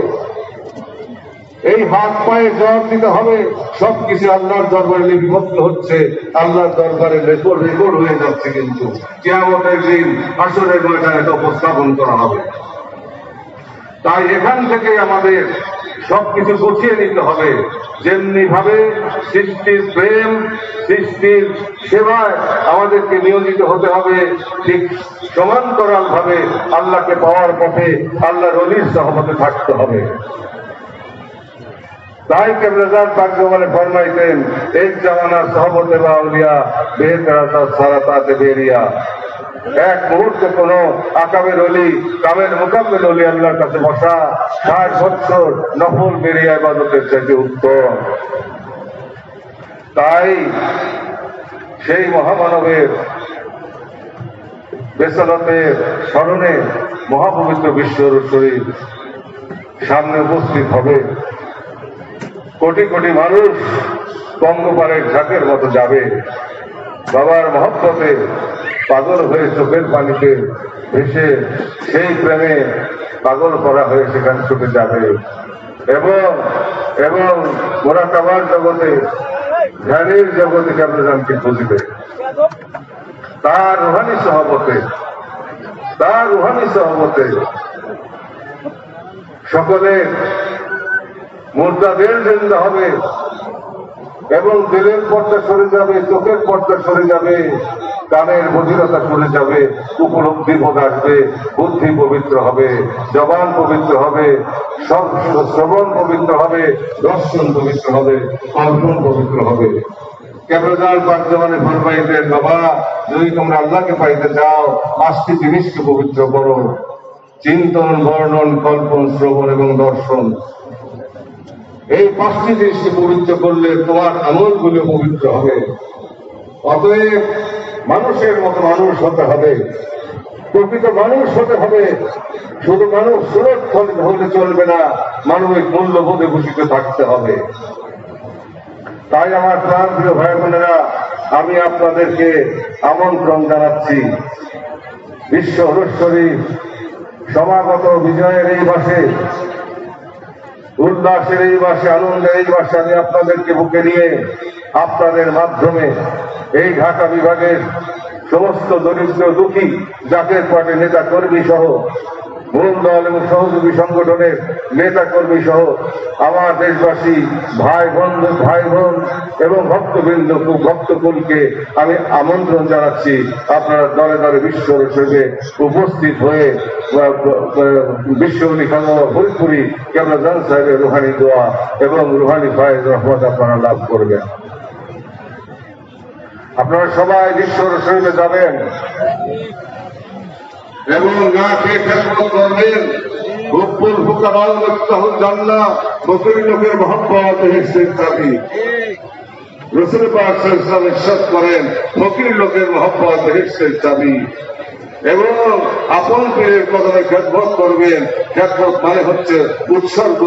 এই হাত পায়ে জবাব দিতে হবে। সবকিছু আল্লাহর দরবারে লিপিবদ্ধ হচ্ছে, আল্লাহর দরবারে রেকর্ড হয়ে যাচ্ছে, কিন্তু কিয়ামতের দিন হাসরের ময়দানে এটা উপস্থাপন করা হবে। তাই এখান থেকে আমাদের সবকিছু গুছিয়ে নিতে হবে। যেমনি ভাবে সৃষ্টির প্রেম, সৃষ্টির সেবায় আমাদেরকে নিয়োজিত হতে হবে, ঠিক সমান্তরাল ভাবে আল্লাহকে পাওয়ার পথে আল্লাহর ওলির সহমতে থাকতে হবে। তাই কেবলাজাত পাক জমানে ফরমাইতেন, এক জামানার সহবতে বা আউলিয়া বেহতরা সারাতাতে বেরিয়া। এক মুহূর্তে কোন আকামের অলি, কামের মোকাম্মেল অলি আল্লাহর কাছে বসা 60 বছর নফল বেরিয়া ইবাদতের চাইতে উত্তম। তাই সেই মহামানবের বেসালতের স্মরণে মহাপবিত্র বিশ্ব শরীফ সামনে উপস্থিত হবে। কোটি কোটি মানুষ পঙ্গপালের ঝাঁকের মতো যাবে। বাবার মহব্বতে পাগল হয়ে চোখের পানিতে ভেসে সেই প্রেমে পাগল করা হয়ে সেখানে ছুটে যাবে এবং এবং মোরাকাবার জগতে, ধ্যানের জগতে কেবলানকে খুঁজবে। তার রুহানি সহবতে সকলে মুর্দাদের জিন্দা হবে এবং দিলের পর্দা সরে যাবে, চোখের পর্দা সরে যাবে, কানের বধিরতা সরে যাবে, উপলব্ধি বোধ আসবে, বুদ্ধি পবিত্র হবে, জবান পবিত্র হবে, শ্রবণ পবিত্র হবে, দর্শন পবিত্র হবে, কর্পণ পবিত্র হবে। কেবলাল পাক জবানে ফরমাইতেন, বাবা যদি তোমরা আল্লাহকে পাইতে চাও 5টি জিনিসকে পবিত্র করো: চিন্তন, বর্ণন, কল্পন, শ্রবণ এবং দর্শন। এই 5টি জিনিসকে পবিত্র করলে তোমার আমলগুলো পবিত্র হবে। অতএব মানুষের মতো মানুষ হতে হবে, প্রকৃত মানুষ হতে হবে। শুধু মানুষ সুরত হলে চলবে না, মানবিক মূল্যবোধে ভূষিত থাকতে হবে। তাই আমার প্রাণ প্রিয় ভাই বোনেরা, আমি আপনাদেরকে আমন্ত্রণ জানাচ্ছি বিশ্ব হরশ্বরী সমাগত বিজয়ের এই মাসে, উল্লাসের এই মাসে, আনন্দের এই মাসে আমি আপনাদেরকে বুকে নিয়ে আপনাদের মাধ্যমে এই ঢাকা বিভাগের সমস্ত দরিদ্র দুঃখী জাকের পার্টি নেতা কর্মী সহ মূল দল এবং সহযোগী সংগঠনের নেতা কর্মী সহ আমার দেশবাসী ভাই বোন এবং ভক্তবৃন্দ, ভক্তকুলকে আমি আমন্ত্রণ জানাচ্ছি আপনারা দলে দলে বিশ্ব শরীফে উপস্থিত হয়ে বিশ্ব হরিপুরি কেবলাজান সাহেবের রুহানি দোয়া এবং রুহানি ফায়েজ রহমত আপনারা লাভ করবেন। আপনারা সবাই বিশ্ব শরীফে যাবেন এবং না খেয়ে খেদমত করবেন। গপ্পুর ফুকারাল মুফতাহুল জান্নাহ, ফকির লোকের মহব্বত হিসেবে দাবি। রাসূল পাক সাল্লাল্লাহু আলাইহি ওয়াসাল্লাম ইরশাদ করেন, ফকির লোকের মহব্বত হিসেবে দাবি। এবং আপন পীরের কদমে খেদমত করবেন। খেদমত মানে হচ্ছে উৎসর্গ,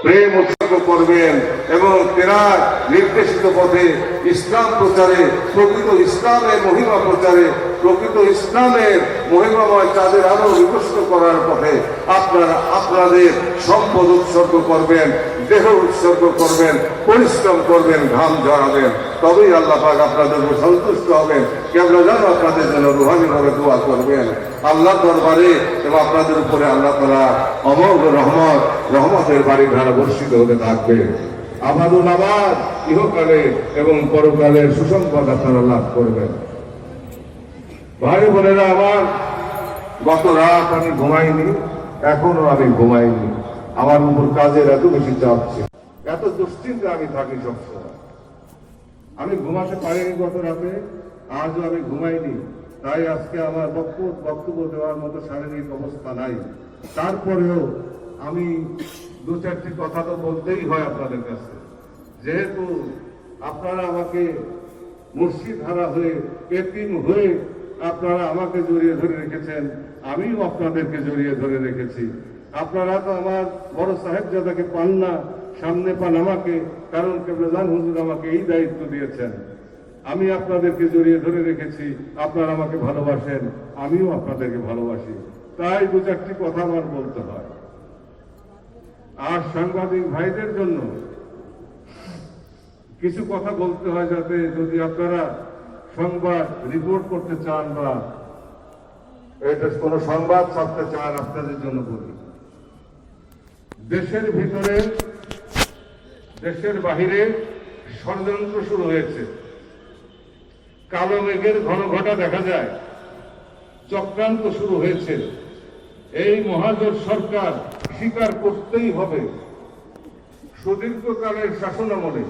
প্রেম উৎসর্গ করবেন এবং তেনার নির্দেশিত পথে ইসলাম প্রচারে, প্রকৃত ইসলামের মহিমা প্রচারে, প্রকৃত ইসলামের মহিমাময় তাদের আরো বিকশিত করার পথে আপনারা আপনাদের সম্পদ উৎসর্গ করবেন, দেহ উৎসর্গ করবেন, পরিশ্রম করবেন, ঘাম ঝরাবেন। তবেই আল্লাহ পাক আপনাদের উপর সন্তুষ্ট হবেন। কেবল যেন আপনাদের জন্য রুহানি ভাবে দোয়া করবেন আল্লাহ দরবারে এবং আপনাদের উপরে আল্লাহ তাআলা অমোঘ রহমতের বাড়ি ধারা বর্ষিত হতে থাকবে। আমাদুল আবাদ ইহকালে এবং পরকালের সুসংবাদ আপনারা লাভ করবেন। ভাই বোনেরা আমার, গত রাত আমি ঘুমাইনি, এখনো আমি ঘুমাইনি। আমার উপর কাজের এত বেশি চাপ ছিল, এত দুশ্চিন্তা আমি থাকি সবসময়। আমি ঘুমাতে পারিনি গত রাতে, আজও আমি ঘুমাইনি। তাই আজকে আমার বক্তব্য দেওয়ার মতো শারীরিক অবস্থা নাই। তারপরেও আমি 2-4টি কথা তো বলতেই হয় আপনাদের কাছে, যেহেতু আপনারা আমাকে মুর্শিদ হারা হয়ে, এতিম হয়ে আপনারা আমাকে জড়িয়ে ধরে রেখেছেন, আমিও আপনাদেরকে জড়িয়ে ধরে রেখেছি। আপনারা তো আমার বড় সাহেবজাদাকে পান না, সামনে পান আমাকে, কারণ কেবলাজান হুজুর আমাকে এই দায়িত্ব দিয়েছেন। আমি আপনাদেরকে জড়িয়ে ধরে রেখেছি, আপনারা আমাকে ভালোবাসেন, আমিও আপনাদেরকে ভালোবাসি। তাই 2-4টি কথা আমার বলতে হয়। আর সাংবাদিক ভাইদের জন্য কিছু কথা বলতে হয়, যাতে যদি আপনারা সংবাদ রিপোর্ট করতে চান বা এটা কোনো সংবাদ ছাপতে চান, আপনাদের জন্য বলি। দেশের ভিতরে, দেশের বাহিরে ষড়যন্ত্র শুরু হয়েছে। কালো মেঘের ঘন ঘটা দেখা যায়, চক্রান্ত শুরু হয়েছে। এই মহাজোট সরকার স্বীকার করতেই হবে, সুদীর্ঘকালের শাসনামলে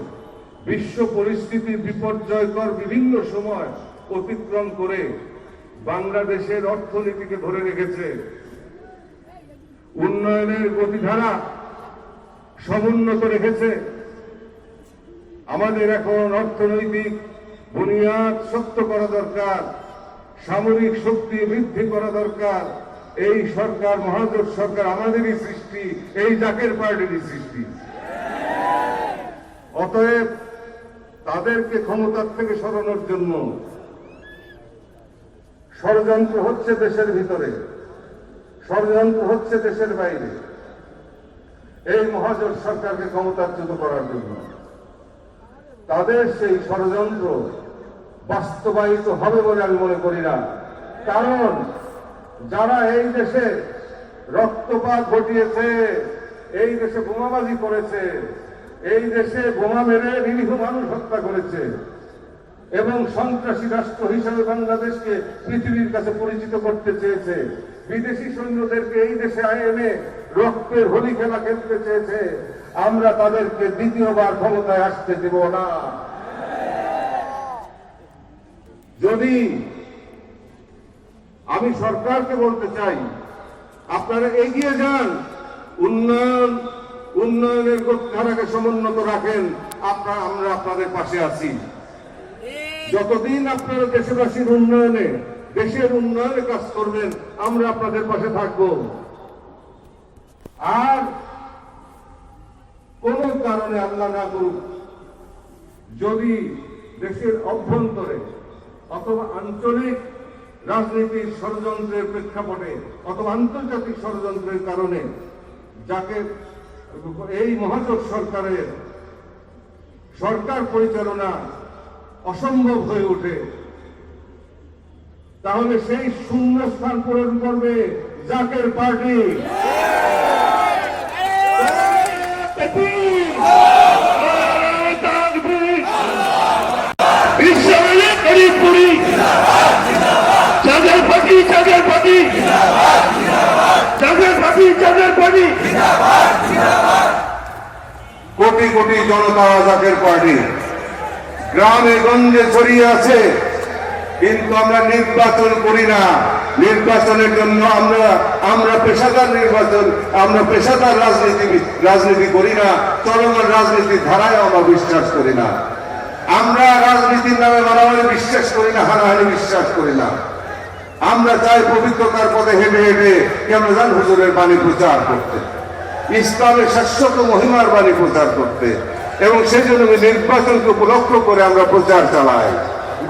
বিশ্ব পরিস্থিতি বিপর্যয়কর বিভিন্ন সময় অতিক্রম করে বাংলাদেশের অর্থনীতিকে ধরে রেখেছে। উন্নয়নের গতিধারা সমুন্নত রেখেছে। আমাদের এখন অর্থনৈতিক বুনিয়াদ শক্ত করা দরকার, সামরিক শক্তি বৃদ্ধি করা দরকার। এই সরকার, মহাজোট সরকার আমাদেরই সৃষ্টি, এই জাকের পার্টিরই সৃষ্টি। অতএব তাদেরকে ক্ষমতার থেকে সরানোর জন্য ষড়যন্ত্র হচ্ছে দেশের ভিতরে, ষড়যন্ত্র হচ্ছে দেশের বাইরে, এই মহাজোট সরকারকে ক্ষমতাচ্যুত করার জন্য। তাদের সেই ষড়যন্ত্র বাস্তবায়িত হবে বলে আমি মনে করি না। কারণ যারা এই দেশে রক্তপাত ঘটিয়েছে, এই দেশে বোমাবাজি করেছে, এই দেশে বোমা মেরে নিরীহ মানুষ হত্যা করেছে এবং সন্ত্রাসী রাষ্ট্র হিসেবে বাংলাদেশকে পৃথিবীর কাছে পরিচিত করতে চেয়েছে, বিদেশি সৈন্যদেরকে এই দেশে এনে রক্তের হোলি খেলা খেলতে চেয়েছে, আমরা তাদেরকে দ্বিতীয়বার ক্ষমতায় আসতে দেব না। যদি আমি সরকারকে বলতে চাই, আপনারা এগিয়ে যান, উন্নয়নের ধারাকে সমুন্নত রাখেন, আমরা আপনাদের পাশে আছি। যতদিন আপনারা দেশবাসীর উন্নয়নে, দেশের উন্নয়নে কাজ করবেন, আমরা আপনাদের পাশে থাকব। আর কোন কারণে আল্লাহ না করুক, যদি দেশের অভ্যন্তরে অথবা আঞ্চলিক রাজনীতির ষড়যন্ত্রের প্রেক্ষাপটে অথবা আন্তর্জাতিক ষড়যন্ত্রের কারণে যাকে এই মহাজোট সরকারের সরকার পরিচালনা অসম্ভব হয়ে ওঠে, তাহলে সেই শূন্য স্থান পূরণ করবে জাকের পার্টি। কোটি কোটি জনতা জাকের পার্টি গ্রামে গঞ্জে ছড়িয়ে আছে, কিন্তু আমরা নির্বাচন করি না। নির্বাচনের জন্য আমরা পেশাদার নির্বাচন, আমরা পেশাদার রাজনীতি করি না। চলমান রাজনীতির ধারায় আমরা বিশ্বাস করি না। আমরা রাজনীতির নামে মারামারি বিশ্বাস করি না, হানাহানি বিশ্বাস করি না। আমরা চাই পবিত্রতার পথে হেঁটে হেঁটে কেমন হুজুরের বাণী প্রচার করতে, ইসলামের শাশ্বত মহিমার বাণী প্রচার করতে, এবং সেই জন্য নির্বাচনকে উপলক্ষ করে আমরা প্রচার চালাই,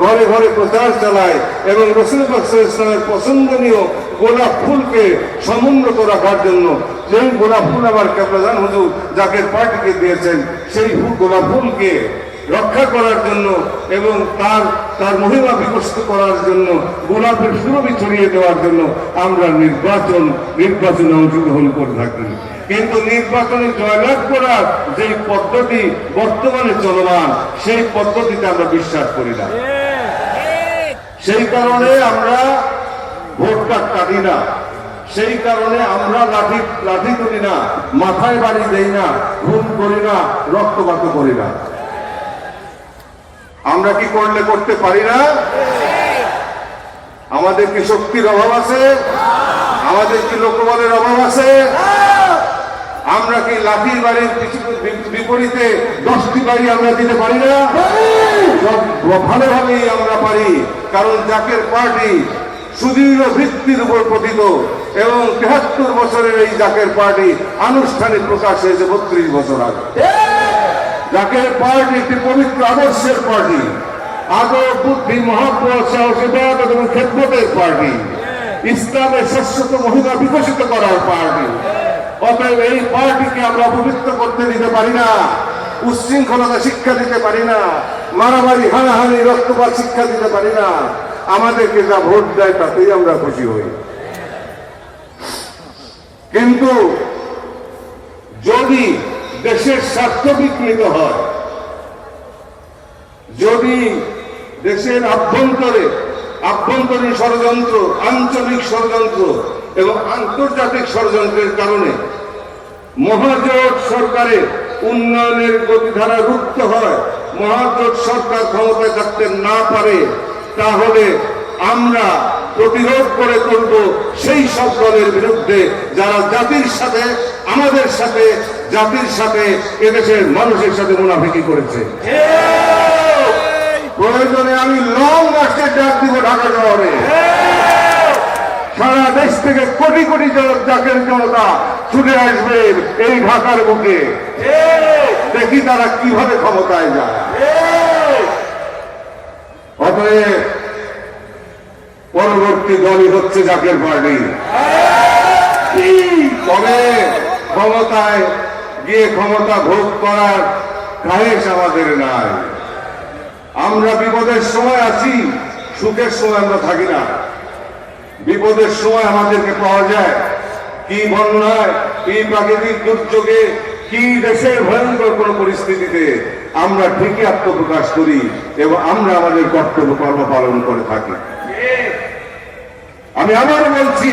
ঘরে ঘরে প্রচার চালাই এবং রাসূল পাক সাল্লাল্লাহু আলাইহি ওয়াসাল্লামের পছন্দনীয় গোলাপ ফুলকে সমুন্নত রাখার জন্য, যেই গোলাপ ফুল আমার কেবলাজান হুজুর জাকের পার্টিকে দিয়েছেন, সেই গোলাপ ফুলকে রক্ষা করার জন্য এবং তার মহিমা বিকশিত করার জন্য, গোলাপের সুরভি ছড়িয়ে দেওয়ার জন্য আমরা নির্বাচনে অংশগ্রহণ করে থাকি। কিন্তু নির্বাচনে জয়লাভ করার যে পদ্ধতি বর্তমানে চলমান, সেই পদ্ধতিতে আমরা বিশ্বাস করি না। সেই কারণে আমরা ভোটটা কাটি না, সেই কারণে আমরা লাঠি করি না, মাথায় বাড়ি দেই না, খুন করি না, রক্তপাত করি না। আমরা কি করতে পারি না? আমাদের কি শক্তির অভাব আছে? আমাদের কি লোকবলের অভাব আছে? আমরা কি লাঠির বাড়ির বিপরীতে 10টি বাড়ি আমরা দিতে পারি না? ভালোভাবেই আমরা পারি, কারণ জাকের পার্টি সুদৃঢ় ভিত্তির উপর পতিত এবং 73 বছরের এই জাকের পার্টি আনুষ্ঠানিক প্রকাশ হয়েছে 32 বছর আগে। জাকের পার্টি একটি পবিত্র আদর্শের পার্টি, আদর, বুদ্ধি, মহব্বত, সাহসিকতা এবং খেদমতের পার্টি, ইসলামের শাশ্বত মহিমা বিকশিত করার পার্টি। অতএব এই পার্টিকে আমরা পবিত্র করতে দিতে পারি না, উচ্ছৃঙ্খলতা শিক্ষা দিতে পারি না, মারামারি, হানাহানি, রক্তপাত শিক্ষা দিতে পারি না। আমাদেরকে যা ভোট দেয় তাতেই আমরা খুশি হই। কিন্তু যদি দেশের স্বার্থ বিঘ্নিত হয়, যদি দেশের আভ্যন্তরীণ ষড়যন্ত্র, আঞ্চলিক ষড়যন্ত্র এবং আন্তর্জাতিক ষড়যন্ত্রের কারণে মহাজোট সরকারের উন্নয়নের গতিধারা রুদ্ধ হয়, মহাজোট সরকার ক্ষমতায় থাকতে না পারে, তাহলে আমরা প্রতিরোধ করে তুলব সেই সব দলের বিরুদ্ধে যারা জাতির সাথে, আমাদের সাথে, জাতির সাথে, এদেশের মানুষের সাথে মুনাফিকি করেছে। প্রয়োজনে আমি লং মার্চের ডাক দিব ঢাকা শহরে। সারা দেশ থেকে কোটি কোটি জাকের জনতা ছুটে আসবে এই ঢাকার বুকে। দেখি তারা কিভাবে ক্ষমতায় যায়। অতএব পরবর্তী দলই হচ্ছে জাকের পার্টি। তবে ক্ষমতায় গিয়ে ক্ষমতা ভোগ করার খায়েশ আমাদের নাই। আমরা বিপদের সময় আছি, সুখের সময় আমরা থাকি না। বিপদের সময় আমাদেরকে পাওয়া যায়, কি বন্যায়, কি প্রাকৃতিক দুর্যোগে, কি দেশের ভয়ঙ্কর কোন পরিস্থিতিতে আমরা ঠিকই আত্মপ্রকাশ করি এবং আমরা আমাদের কর্তব্য কর্ম পালন করে থাকি। আমি আবার বলছি,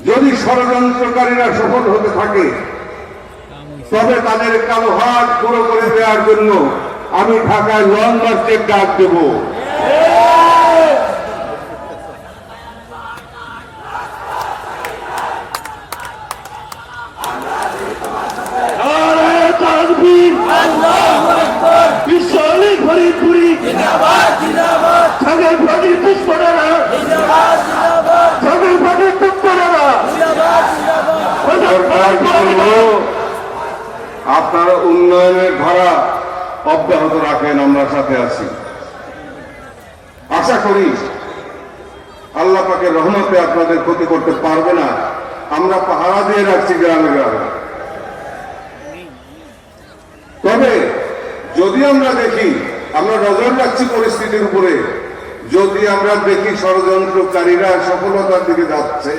যদি ষড়যন্ত্রকারীরা সফল হতে থাকে তবে তাদের কালো হাত পুরো করে দেওয়ার জন্য আমি ঢাকায় লং মার্চের ডাক দেব। আপনারা উন্নয়নের ধারা অব্যাহত রাখেন, আমরা সাথে আছি। আশা করি আল্লাহ পাকের রহমতে আপনাদের ক্ষতি করতে পারবে না। আমরা পাহারা দিয়ে রাখছি গ্রামে গ্রামে। তবে যদি আমরা দেখি, আমরা নজর রাখছি পরিস্থিতির উপরে, যদি আমরা দেখি ষড়যন্ত্রকারীরা সফলতার দিকে যাচ্ছে,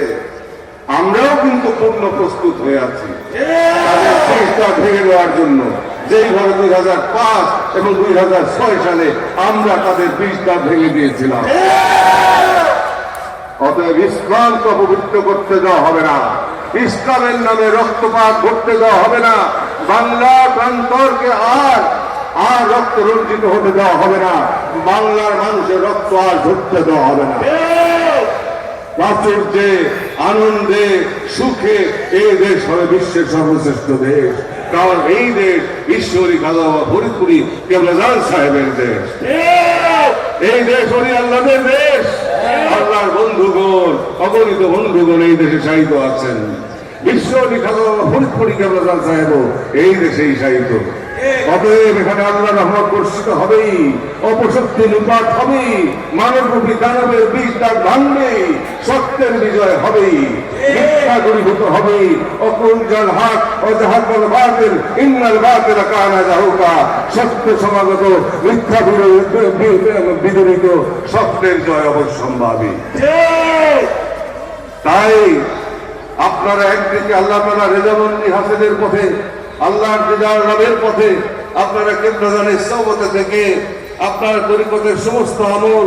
আমরাও কিন্তু পূর্ণ প্রস্তুত হয়ে আছি তাদের চেষ্টা ভেঙে দেওয়ার জন্য। যেইভাবে 2005 এবং 2006 সালে আমরা তাদের বীজটা ভেঙে দিয়েছিলাম। অতএব ইসলামকে অপবিত্র করতে দেওয়া হবে না, ইসলামের নামে রক্তপাত ঘটতে দেওয়া হবে না, বাংলা প্রান্তরকে আর রক্ত রঞ্জিত হতে দেওয়া হবে না, বাংলার মানুষের রক্ত আর ঝরতে দেওয়া হবে না। প্রাচুর্যে, আনন্দে, সুখে এই দেশ হবে বিশ্বের সর্বশ্রেষ্ঠ দেশ। কারণ এই দেশ ঈশ্বরী খাজা ফরিদপুরি কেবলাজান সাহেবের দেশ। এই দেশ হরি আল্লাহদের দেশ। আল্লাহর বন্ধুগণ, অগণিত বন্ধুগণ এই দেশে শায়িত আছেন। ঈশ্বরী খাজা ফরিদপুরি কেবলাজান সাহেবও এই দেশেই শায়িত। অতএব এখানে আল্লাহ রহমত বর্ষিত হবেই, অপশক্তি নিপাত হবেই, মানবরূপী দানবের বীজ তার ভাঙবেই, সত্যের বিজয় হবেই, মিথ্যা দূরীভূত হবেই। অকুঞ্জাল হাত অজাহাল বাতিল ইন্নাল বাতিল কানা যাহুকা। সত্য সমাগত, মিথ্যা বিদরিত, সত্যের জয় অবশ্যম্ভাবী। তাই আপনারা একদিকে আল্লাহ তাআলা রেজামন্দি হাসিলের পথে, আল্লাহর দিদার লাভের পথে আপনারা কেবলাজানের সহবতে থেকে আপনার তরিকতের সমস্ত আমল,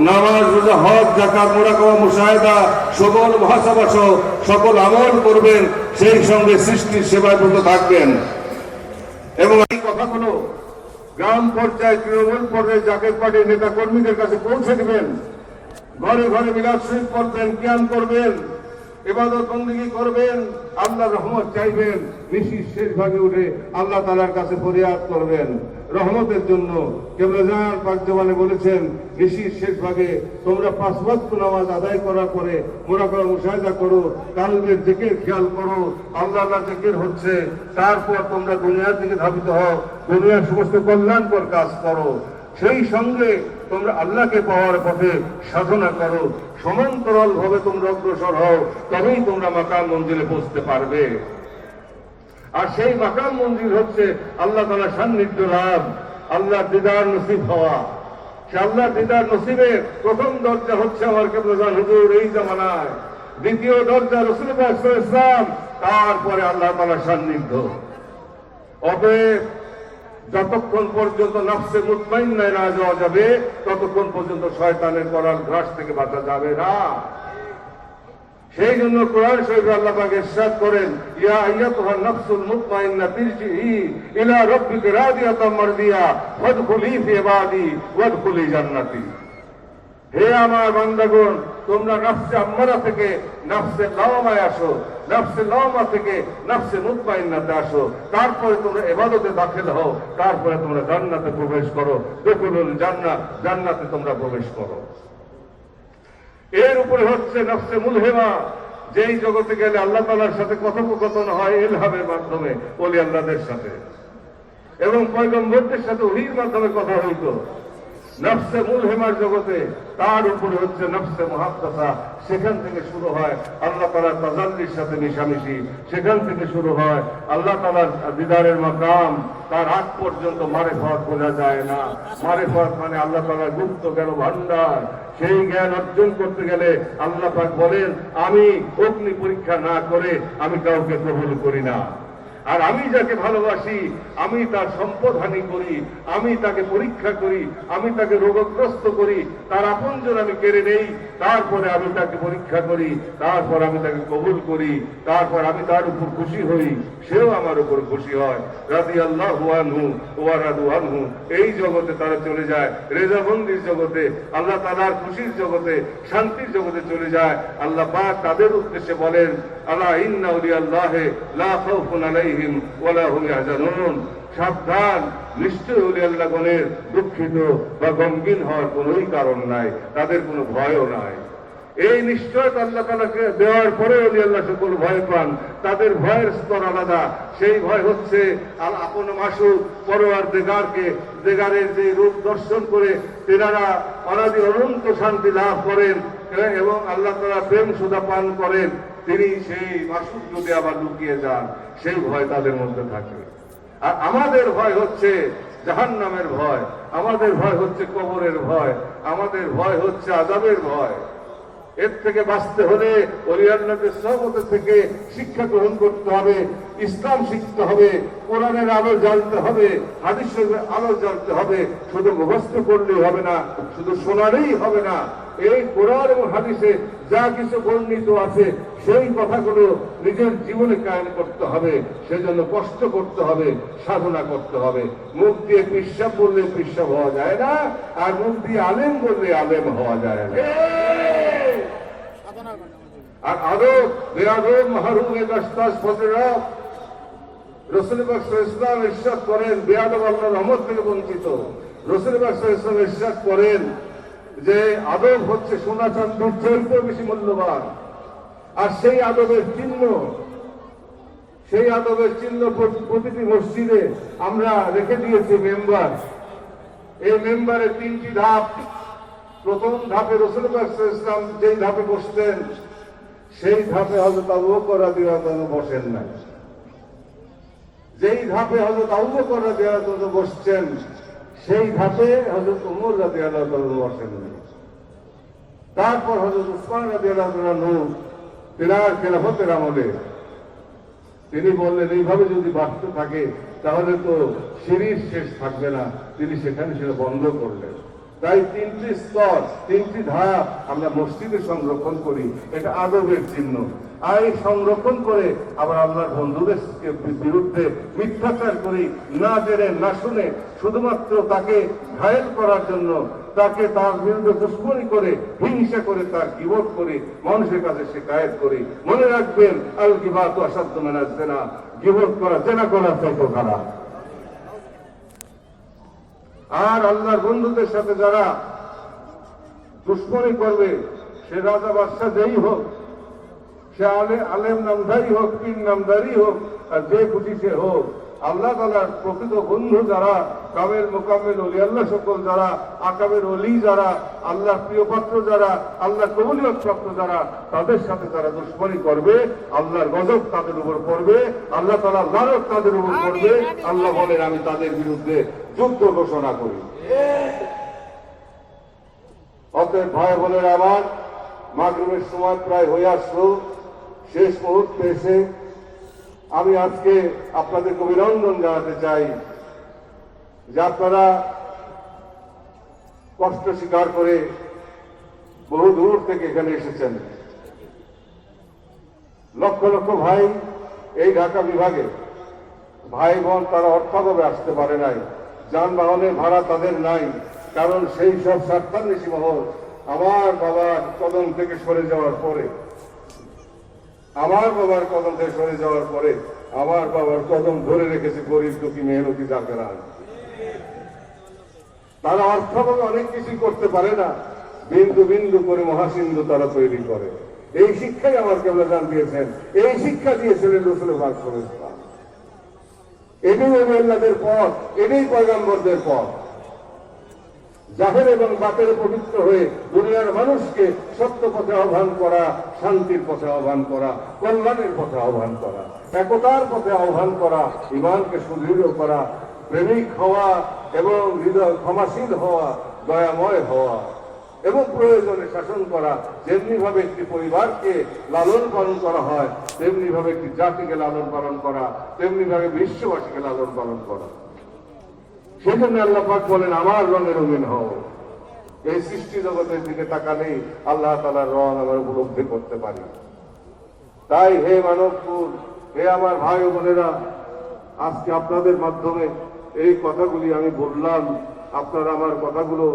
নামাজ, রোজা, হজ, যাকাত, মুরাকাবা, মুশাহিদা, সকল ভাষাভাষ সকল আমল করবেন, সেই সঙ্গে সৃষ্টির সেবায় ব্রত থাকবেন। এবং এই কথাগুলো গ্রাম পর্যায়ে, তৃণমূল পর্যায়ে জাকের পার্টির নেতা কর্মীদের কাছে পৌঁছে দিবেন। ঘরে ঘরে মিলাদ শরীফ পড়বেন, কিয়াম করবেন, ইবাদত বন্দেগী করবেন, আল্লাহ রহমত চাইবেন, নিশির শেষ ভাগে উঠে আল্লাহ তাআলার কাছে ফরিয়াদ করবেন রহমতের জন্য। কেবলাজান পাক জবানে বলেছেন, নিশির শেষ ভাগে তোমরা 5 ওয়াক্ত নামাজ আদায় করার পরে মুরাকাবা মুশাহিদা করো, কালবের জিকির খেয়াল করো, আল্লাহর জিকির হচ্ছে, তারপর তোমরা দুনিয়ার দিকে ধাবিত হও, দুনিয়ার সমস্ত কল্যাণকর কাজ করো, সেই সঙ্গে তোমরা আল্লাহকে পাওয়ার পথে সাধনা করো, সমান্তরাল ভাবে তোমরা অগ্রসর হও, তবেই তোমরা মাকাম মঞ্জিলে পৌঁছতে পারবে। আর সেই মাকাম মঞ্জিল হচ্ছে আল্লাহ তাআলার সান্নিধ্য লাভ, আল্লাহর দিদার নসিব হওয়া। সে আল্লাহর দিদার নসিবের প্রথম দরজা হচ্ছে আমার কেবলাজান হুজুর এই জামানায়, দ্বিতীয় দরজা রাসূল পাক সাল্লাল্লাহু আলাইহি ওয়াসাল্লাম, তারপরে আল্লাহ তাআলার সান্নিধ্য। অতএব যতক্ষণ পর্যন্ত নফসে মুতমাইন্নায় না যাওয়া যাবে, ততক্ষণ পর্যন্ত শয়তানের করাল গ্রাস থেকে বাঁচা যাবে না। সেই জন্য কোরআন শরীফে আল্লাহ পাক ইরশাদ করেন, ইয়া আইয়াতুহান নাফসুল মুতমাইন্না তিরজিই ইলা রাব্বিকা রাদিয়াতাম মারদিয়া ফাদখুলি ফি ইবাদি ওয়াদখুলি জান্নাতি। হে আমার বান্দাগণ, তোমরা নফসে আম্মারা থেকে নফসে লাওয়ামায় আসো, নফসে লাওয়ামা থেকে নফসে মুতমাইন্নাতে আসো, তারপরে তোমরা ইবাদতে দাখিল হও, তারপরে তোমরা জান্নাতে প্রবেশ করো। দুখুলুল জান্নাহ, জান্নাতে তোমরা প্রবেশ করো। এর উপরে হচ্ছে নফসে মুলহিমা, যেই জগতে গেলে আল্লাহ তাআলার সাথে কথোপকথন হয় ইলহামের মাধ্যমে, ওলি আল্লাহদের সাথে, এবং পয়গম্বরদের সাথে ওহীর মাধ্যমে কথা হইতো। নফসে মুলহিমার জগতে তার উপরে হচ্ছে নফসে মুহাদ্দাসা, সেখান থেকে শুরু হয় আল্লাহ তাআলার তাজাল্লির সাথে মিশামিশি, সেখান থেকে শুরু হয় আল্লাহ তাআলার দিদারের মাকাম। তার আগ পর্যন্ত মারিফাত বোঝা যায় না। মারিফাত মানে আল্লাহ তাআলার গুপ্ত জ্ঞান ভান্ডার। সেই জ্ঞান অর্জন করতে গেলে আল্লাহ পাক বলেন, আমি অগ্নি পরীক্ষা না করে আমি কাউকে কবুল করি না। আর আমি যাকে ভালোবাসি আমি তার সম্পদ হানি করি, আমি তাকে পরীক্ষা করি, আমি তাকে রোগগ্রস্ত করি, তার আপনজন আমি কেড়ে নেই, তারপরে আমি তাকে পরীক্ষা করি, তারপর আমি তাকে কবুল করি, তারপর আমি তার উপর খুশি হই, সেও আমার উপর খুশি হয়। রাদিয়াল্লাহু আনহু ওয়া রাদু আনহু। এই জগতে তারা চলে যায় রেজাবন্দির জগতে, আল্লাহ তাআলার খুশির জগতে, শান্তির জগতে চলে যায়। আল্লাহ পাক তাদের উদ্দেশ্যে বলেন, আলা ইন্না আউলিয়াল্লাহি লা খাউফুন আলাইহিম ওয়া লা হুম ইয়াহজানুন। সাবধান, নিশ্চয় ওলি আল্লাহগণের দুঃখিত বা গমগীন হওয়ার কোনোই কারণ নাই, তাদের কোনো ভয়ও নাই। এই নিশ্চয়তা আল্লাহ তাআলাকে দেওয়ার পরে ওলি আল্লাহ সকল ভয় পান। তাদের ভয়ের স্তর আলাদা। সেই ভয় হচ্ছে আপন মাসুক পরওয়ারদিগারকে, দিগারের যে রূপ দর্শন করে তেনারা অনাদি অনন্ত শান্তি লাভ করেন এবং আল্লাহ তাআলা প্রেম সুধা পান করেন, তিনি সেই মাসুক যদি আবার লুকিয়ে যান, সেই ভয় তাদের মধ্যে থাকে। আর আমাদের ভয় হচ্ছে জাহান্নামের ভয়, আমাদের ভয় হচ্ছে কবরের ভয়, আমাদের ভয় হচ্ছে আযাবের ভয়। এর থেকে বাঁচতে হলে ওলি আল্লাহদের সোহবত থেকে শিক্ষা গ্রহণ করতে হবে, ইসলাম শিখতে হবে, কোরআনের আলো জানতে হবে, হাদিস শরীফের আলো জানতে হবে। শুধু মুখস্থ করলেই হবে না, শুধু শোনালেই হবে না। এই কোরআন এবং হাদিসে যা কিছু বর্ণিত আছে সেই কথাগুলো নিজের জীবনে কায়েম করতে হবে। সেজন্য কষ্ট করতে হবে, সাধনা করতে হবে। মুখ দিয়ে পিশাব বললে পিশাব হওয়া যায় না, আর মুখ দিয়ে আলেম বললে আলেম হওয়া যায় না। আর আদব বেআদব মাহরুমে গাস্তাস ফজরা রাসূল পাক সাল্লাল্লাহু আলাইহি ওয়াসাল্লাম ইরশাদ করেন, বেআদব আল্লাহর রহমত থেকে বঞ্চিত। রাসূল পাক সাল্লাল্লাহু আলাইহি ওয়াসাল্লাম ইরশাদ করেন যে আদব হচ্ছে সোনা চাঁদির চেয়ে বেশি মূল্যবান। আর সেই আদবের চিহ্ন, সেই আদবের চিহ্ন প্রতিটি মসজিদে আমরা রেখে দিয়েছি মেম্বার। এই মেম্বারের তিনটি ধাপ। প্রথম ধাপে রাসূল পাক সাল্লাল্লাহু আলাইহি ওয়াসাল্লাম যেই ধাপে বসতেন, সেই ধাপে হযরত আবু বকর রাদিয়াল্লাহু আনহু বসেন না। যেই ধাপে হযরত আবু বকর রাদিয়াল্লাহু আনহু বসছেন, সেই ধাপে হযরত ওমর রাদিয়াল্লাহু আনহু বসেন না। তারপর হযরত উসমান রাদিয়াল্লাহু আনহু তিনার খেলাফতের আমলে তিনি বললেন, এইভাবে যদি বাড়তে থাকে তাহলে তো সিঁড়ির শেষ থাকবে না। তিনি সেখানে সেটা বন্ধ করলেন। তাই তিনটি স্তর, তিনটি ধাপ আমরা মসজিদে সংরক্ষণ করি, এটা আদবের চিহ্ন। আর এই সংরক্ষণ করে আবার আল্লাহর বন্ধুদের বিরুদ্ধে মিথ্যাচার করি, না জেনে না শুনে, শুধুমাত্র তাকে ঘায়েল করার জন্য, তাকে তার বিরুদ্ধে দুশ্মনী করে, হিংসা করে, তার গীবত করে, মানুষের কাছে শিকায়েত করি। মনে রাখবেন, আল গীবাতু আসাদ্দু মিনাজ জিনা, গীবত করা জেনা করা চাইতে খারাপ। আর আল্লাহর বন্ধুদের সাথে যারা দুশ্মনী করবে, সে রাজা বাদশাহ যেই হোক, সে আলেম নামধারী হোক, পীর নামধারী হোক, আর যে খুশি সে হোক, আল্লাহ তাআলার প্রকৃত বন্ধু যারা, কামেল মোকাম্মেল ওলি আল্লাহ সকল যারা, আকাবের ওলি যারা, আল্লাহ প্রিয়পাত্র যারা, আল্লাহ কবুলিয়ত প্রাপ্ত যারা, তাদের সাথে যারা দুশ্মনী করবে, আল্লাহর গজব তাদের উপর পড়বে, আল্লাহ তাআলার লানত তাদের উপর পড়বে। আল্লাহ বলেন, আমি তাদের বিরুদ্ধে যুদ্ধ ঘোষণা করি। অতএব ভাই বোনেরা আমার, মাগরিবের সময় প্রায় হয়ে আসলো, শেষ মুহূর্তে এসে আমি আজকে আপনাদেরকে অভিনন্দন জানাতে চাই যে আপনারা কষ্ট স্বীকার করে বহু দূর থেকে এখানে এসেছেন। লক্ষ লক্ষ ভাই এই ঢাকা বিভাগে, ভাই বোন তারা অর্থাভাবে আসতে পারে নাই, যানবাহনের ভাড়া তাদের নাই, কারণ সেই সব স্বার্থান্বেষী মহল আমার বাবার কদম থেকে সরে যাওয়ার পরে, আমার বাবার কদম থেকে সরে যাওয়ার পরে আমার বাবার কদম ধরে রেখেছে গরিব দুঃখী মেহনতি জাকেরা। তারা অর্থভাবে অনেক কিছু করতে পারে না, বিন্দু বিন্দু করে মহাসিন্ধু তারা তৈরি করে। এই শিক্ষাই আমার কেবলাজান দিয়েছেন, এই শিক্ষা দিয়েছিলেন রাসূল পাক সাল্লাল্লাহু আলাইহি ওয়াসাল্লাম। এটাই নবীদের পথ, এটাই পয়গম্বরদের পথ। জাহের এবং বাতের পবিত্র হয়ে দুনিয়ার মানুষকে সত্য পথে আহ্বান করা, শান্তির পথে আহ্বান করা, কল্যাণের পথে আহ্বান করা, একতার পথে আহ্বান করা, ঈমানকে সুদৃঢ় করা, প্রেমিক হওয়া এবং হৃদয় ক্ষমাশীল হওয়া, দয়াময় হওয়া এবং প্রয়োজনে শাসন করা। যেমনি ভাবে একটি পরিবারকে লালন পালন করা হয়, তেমনি ভাবে একটি জাতিকে লালন পালন করা, তেমনি ভাবে বিশ্ববাসীকে লালন পালন করা। সেজন্য আল্লাহ পাক বলেন, আমার রঙে রঙিন হও। এই সৃষ্টি জগতের দিকে তাকালেই আল্লাহ তাআলার রং আমরা উপলব্ধি করতে পারি। তাই হে মানবকুল, হে আমার ভাই ও বোনেরা, আজকে আপনাদের মাধ্যমে এই কথাগুলি আমি বললাম। আপনারা আমার কথাগুলো,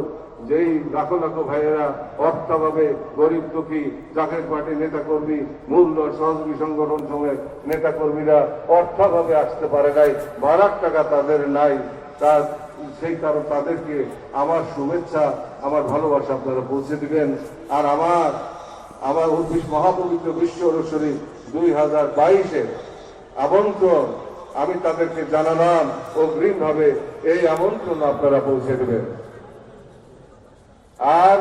যেই লাখো লাখো ভাইয়েরা অর্থাভাবে গরিব দুঃখী জাকের পার্টি নেতা কর্মী, মূল্য সহযোগী সংগঠন সময় নেতা কর্মীরা অর্থাভাবে আসতে পারে নাই, বারাক টাকা তাদের নাই, সেই কারণ তাদেরকে আমার শুভেচ্ছা, আমার ভালোবাসা আপনারা পৌঁছে দিবেন। আর আমার মহাপবিত্র বিশ্ব শরীফ 2022-এর আমন্ত্রণ আমি তাদেরকে জানালাম, অগ্রিম ভাবে এই আমন্ত্রণ আপনারা পৌঁছে দেবেন। আর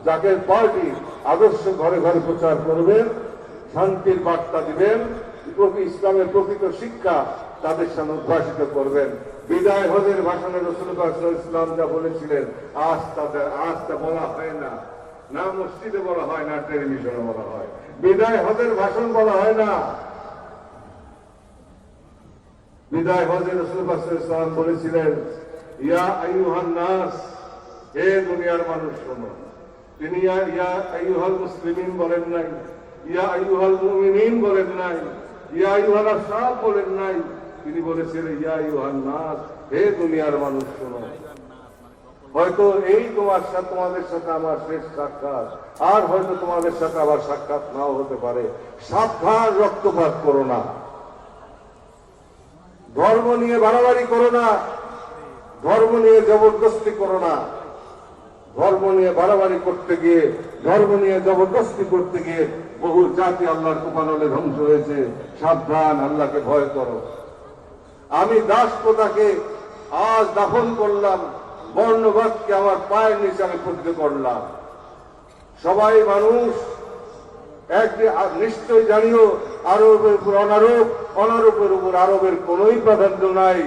জাকের পার্টি আদর্শ ঘরে ঘরে প্রচার করবেন, শান্তির বার্তা দিবেন, ইসলামের প্রকৃত শিক্ষা তাদের সামনে উদ্ভাসিত করবেন। বিদায় হজের ভাষণে রাসূল পাক সাল্লাল্লাহু আলাইহি ওয়াসাল্লাম যা বলেছিলেন, আজ তা বলা হয় না, না মসজিদে বলা হয়, না টেলিভিশনে বলা হয়। বিদায় হজের ভাষণ বলা হয় না। বিদায় হজে রাসূল পাক সাল্লাল্লাহু আলাইহি ওয়াসাল্লাম বলেছিলেন, ইয়া আইয়ুহান নাস, হে দুনিয়ার মানুষ শোনো। তিনি ইয়া আইয়ুহাল মুসলিমিন বলেন নাই, ইয়া আইয়ুহাল মুমিনিন বলেন নাই, ইয়া আইয়ুহাল আশরাফ বলেন নাই। তিনি বলেছিলেন, ইয়া আইয়ুহান নাস, হে দুনিয়ার মানুষ শোনো। হয়তো এই তোমাদের সাথে আমার শেষ সাক্ষাৎ, আর হয়তো তোমাদের সাথে আবার সাক্ষাৎ নাও হতে পারে। সাবধান, রক্তপাত করো না, ধর্ম নিয়ে বাড়াবাড়ি করো না, ধর্ম নিয়ে জবরদস্তি করো না। ধর্ম নিয়ে বাড়াবাড়ি করতে গিয়ে, ধর্ম নিয়ে জবরদস্তি করতে গিয়ে বহু জাতি আল্লাহর কুপানলে ধ্বংস হয়েছে। সাবধান, আল্লাহকে ভয় করো। আমি দাস প্রথাকে আজ দাফন করলাম, বর্ণবাদকে আমার পায়ের নিচে আমি পতিত করলাম। সবাই মানুষ, একদিন নিশ্চয় জানিও, আরবের উপর অনারব, অনারবের উপর আরবের কোনই প্রাধান্য নাই।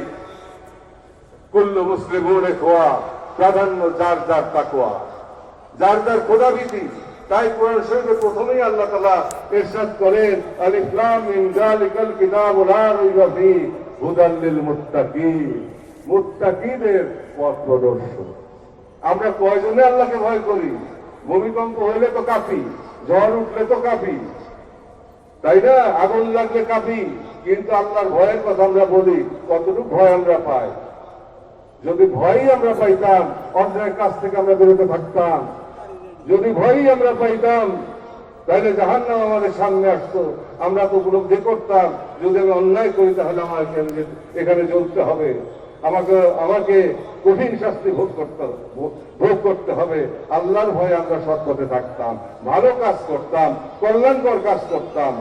কুল্লু মুসলিমুন ইখওয়া, প্রাধান্য যার যার তাকওয়া, যার যার খোদাভীতি। তাই কোরআন শরীফে প্রথমেই আল্লাহ তাআলা ইরশাদ করেন, আলিফ লাম মিম যালিকাল কিতাবু লা রাইবা ফীহি হুদাল লিল মুত্তাকিন, মুত্তাকিদের পথ প্রদর্শক। আমরা কয়জনে আল্লাহকে ভয় করি? ভূমিকম্প হইলে তো কাঁপি, ঝড় উঠলে তো কাঁপি, তাই না? আগুন লাগলে কাঁপি, কিন্তু আল্লাহর ভয়ের কথা আমরা বলি, কতটুকু ভয় আমরা পাই। যদি ভয়ই আমরা পাইতাম, অন্যায়ের কাছ থেকে আমরা বিরত থাকতাম। যদি ভয়ই আমরা পাইতাম, তাহলে জাহান্নাম আমাদের সামনে আসতো, আমরা তো উপলব্ধি করতাম, যদি আমি অন্যায় করি তাহলে আমাকে এখানে জ্বলতে হবে, আমাকে কঠিন শাস্তি ভোগ করতে হবে। আল্লাহর ভয়ে আমরা সৎ পথে থাকতাম, ভালো কাজ করতাম, কল্যাণকর কাজ করতাম,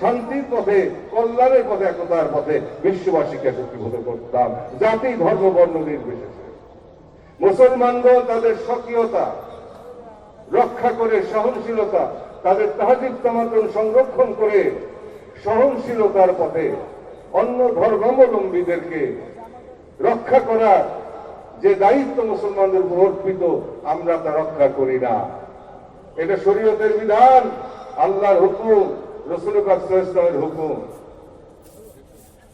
শান্তির পথে, কল্যাণের পথে, একতার পথে বিশ্ববাসীকে একত্রীভূত করতাম, জাতি ধর্ম বর্ণ নির্বিশেষে। মুসলমানগণ তাদের স্বকীয়তা রক্ষা করে, সহনশীলতা, তাদের তাহজিব তামাদ্দুন সংরক্ষণ করে সহনশীলতার পথে অন্য ধর্মাবলম্বীদেরকে রক্ষা করার যে দায়িত্ব মুসলমানদের উপর অর্পিত, আমরা তা রক্ষা করি না। এটা শরীয়তের বিধান, আল্লাহর হুকুম, রাসূল পাক সাল্লাল্লাহু আলাইহি ওয়াসাল্লামের হুকুম।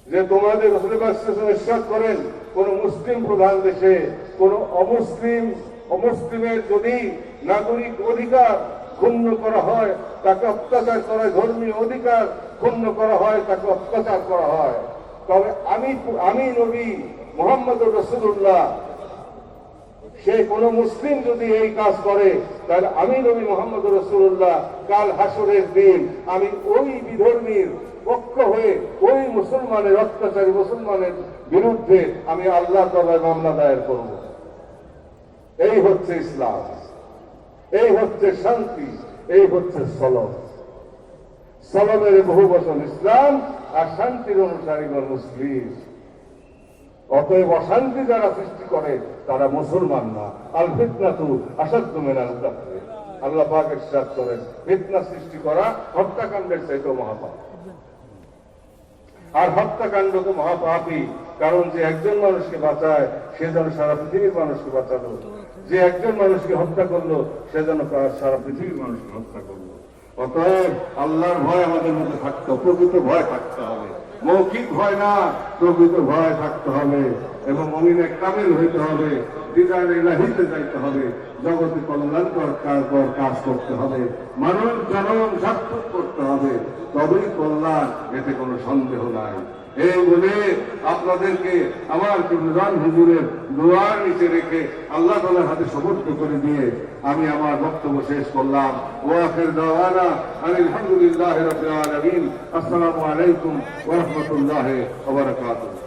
যে তোমাদের রাসূল পাক সাল্লাল্লাহু আলাইহি ওয়াসাল্লাম ইরশাদ করেন, কোন মুসলিম প্রধান দেশে কোন অমুসলিমের যদি নাগরিক অধিকার ক্ষুণ্ণ করা হয়, তাকে অত্যাচার করা হয়, ধর্মীয় অধিকার ক্ষুণ্ণ করা হয়, তাকে অত্যাচার করা হয়, তবে আমি নবী মুহাম্মদুর রাসূলুল্লাহ সে কোন মুসলিম যদি এই কাজ করে, তাহলে আমি নবী মুহাম্মদ রাসূলুল্লাহ কাল হাসরের দিন আমি ওই বিধর্মীর পক্ষ হয়ে ওই মুসলমানের অত্যাচারী মুসলমানের বিরুদ্ধে আমি আল্লাহ তাআলার মামলা দায়ের করব। এই হচ্ছে ইসলাম, এই হচ্ছে শান্তি, এই হচ্ছে সলম। সলমের বহু বছর ইসলাম আর শান্তির অনুসারীগণ মুসলিম। অতএব অশান্তি যারা সৃষ্টি করে তারা মুসলমান না। আল ফিতনাতু আশাদ্দু মিনাল কাতল। আল্লাহ পাক ইরশাদ করেন, ফিতনা সৃষ্টি করা হত্যাকাণ্ডের চাইতেও মহাপাপ। আর হত্যাকাণ্ড তো মহাপাপই, কারণ যে একজন মানুষকে বাঁচায় সে যেন সারা পৃথিবীর মানুষকে বাঁচালো, যে একজন মানুষকে হত্যা করলো সে যেন সারা পৃথিবীর মানুষকে হত্যা করলো। অতএব আল্লাহর ভয় আমাদের মধ্যে থাকতে, প্রকৃত ভয় থাকতে হবে, মৌখিক ভয় না, প্রকৃত ভয় থাকতে হবে এবং মুমিনে কামেল হইতে হবে, দিদার ইলাহিতে যাইতে হবে, জগতে কল্যাণকর কাজ করতে হবে, মানব জনম সার্থক করতে হবে, তবেই কল্যাণ, এতে কোনো সন্দেহ নাই। এই বলে আপনাদেরকে আমার কিবলান হুজুরের দোয়ার নিচে রেখে আল্লাহ তাআলার হাতে সমর্থ করে দিয়ে আমি আমার বক্তব্য শেষ করলাম। ওয়া আখির দাওয়ানা আলহামদুলিল্লাহি রাব্বিল আলামিন। আসসালামু আলাইকুম ওয়া রাহমাতুল্লাহি ওয়া বারাকাতুহু।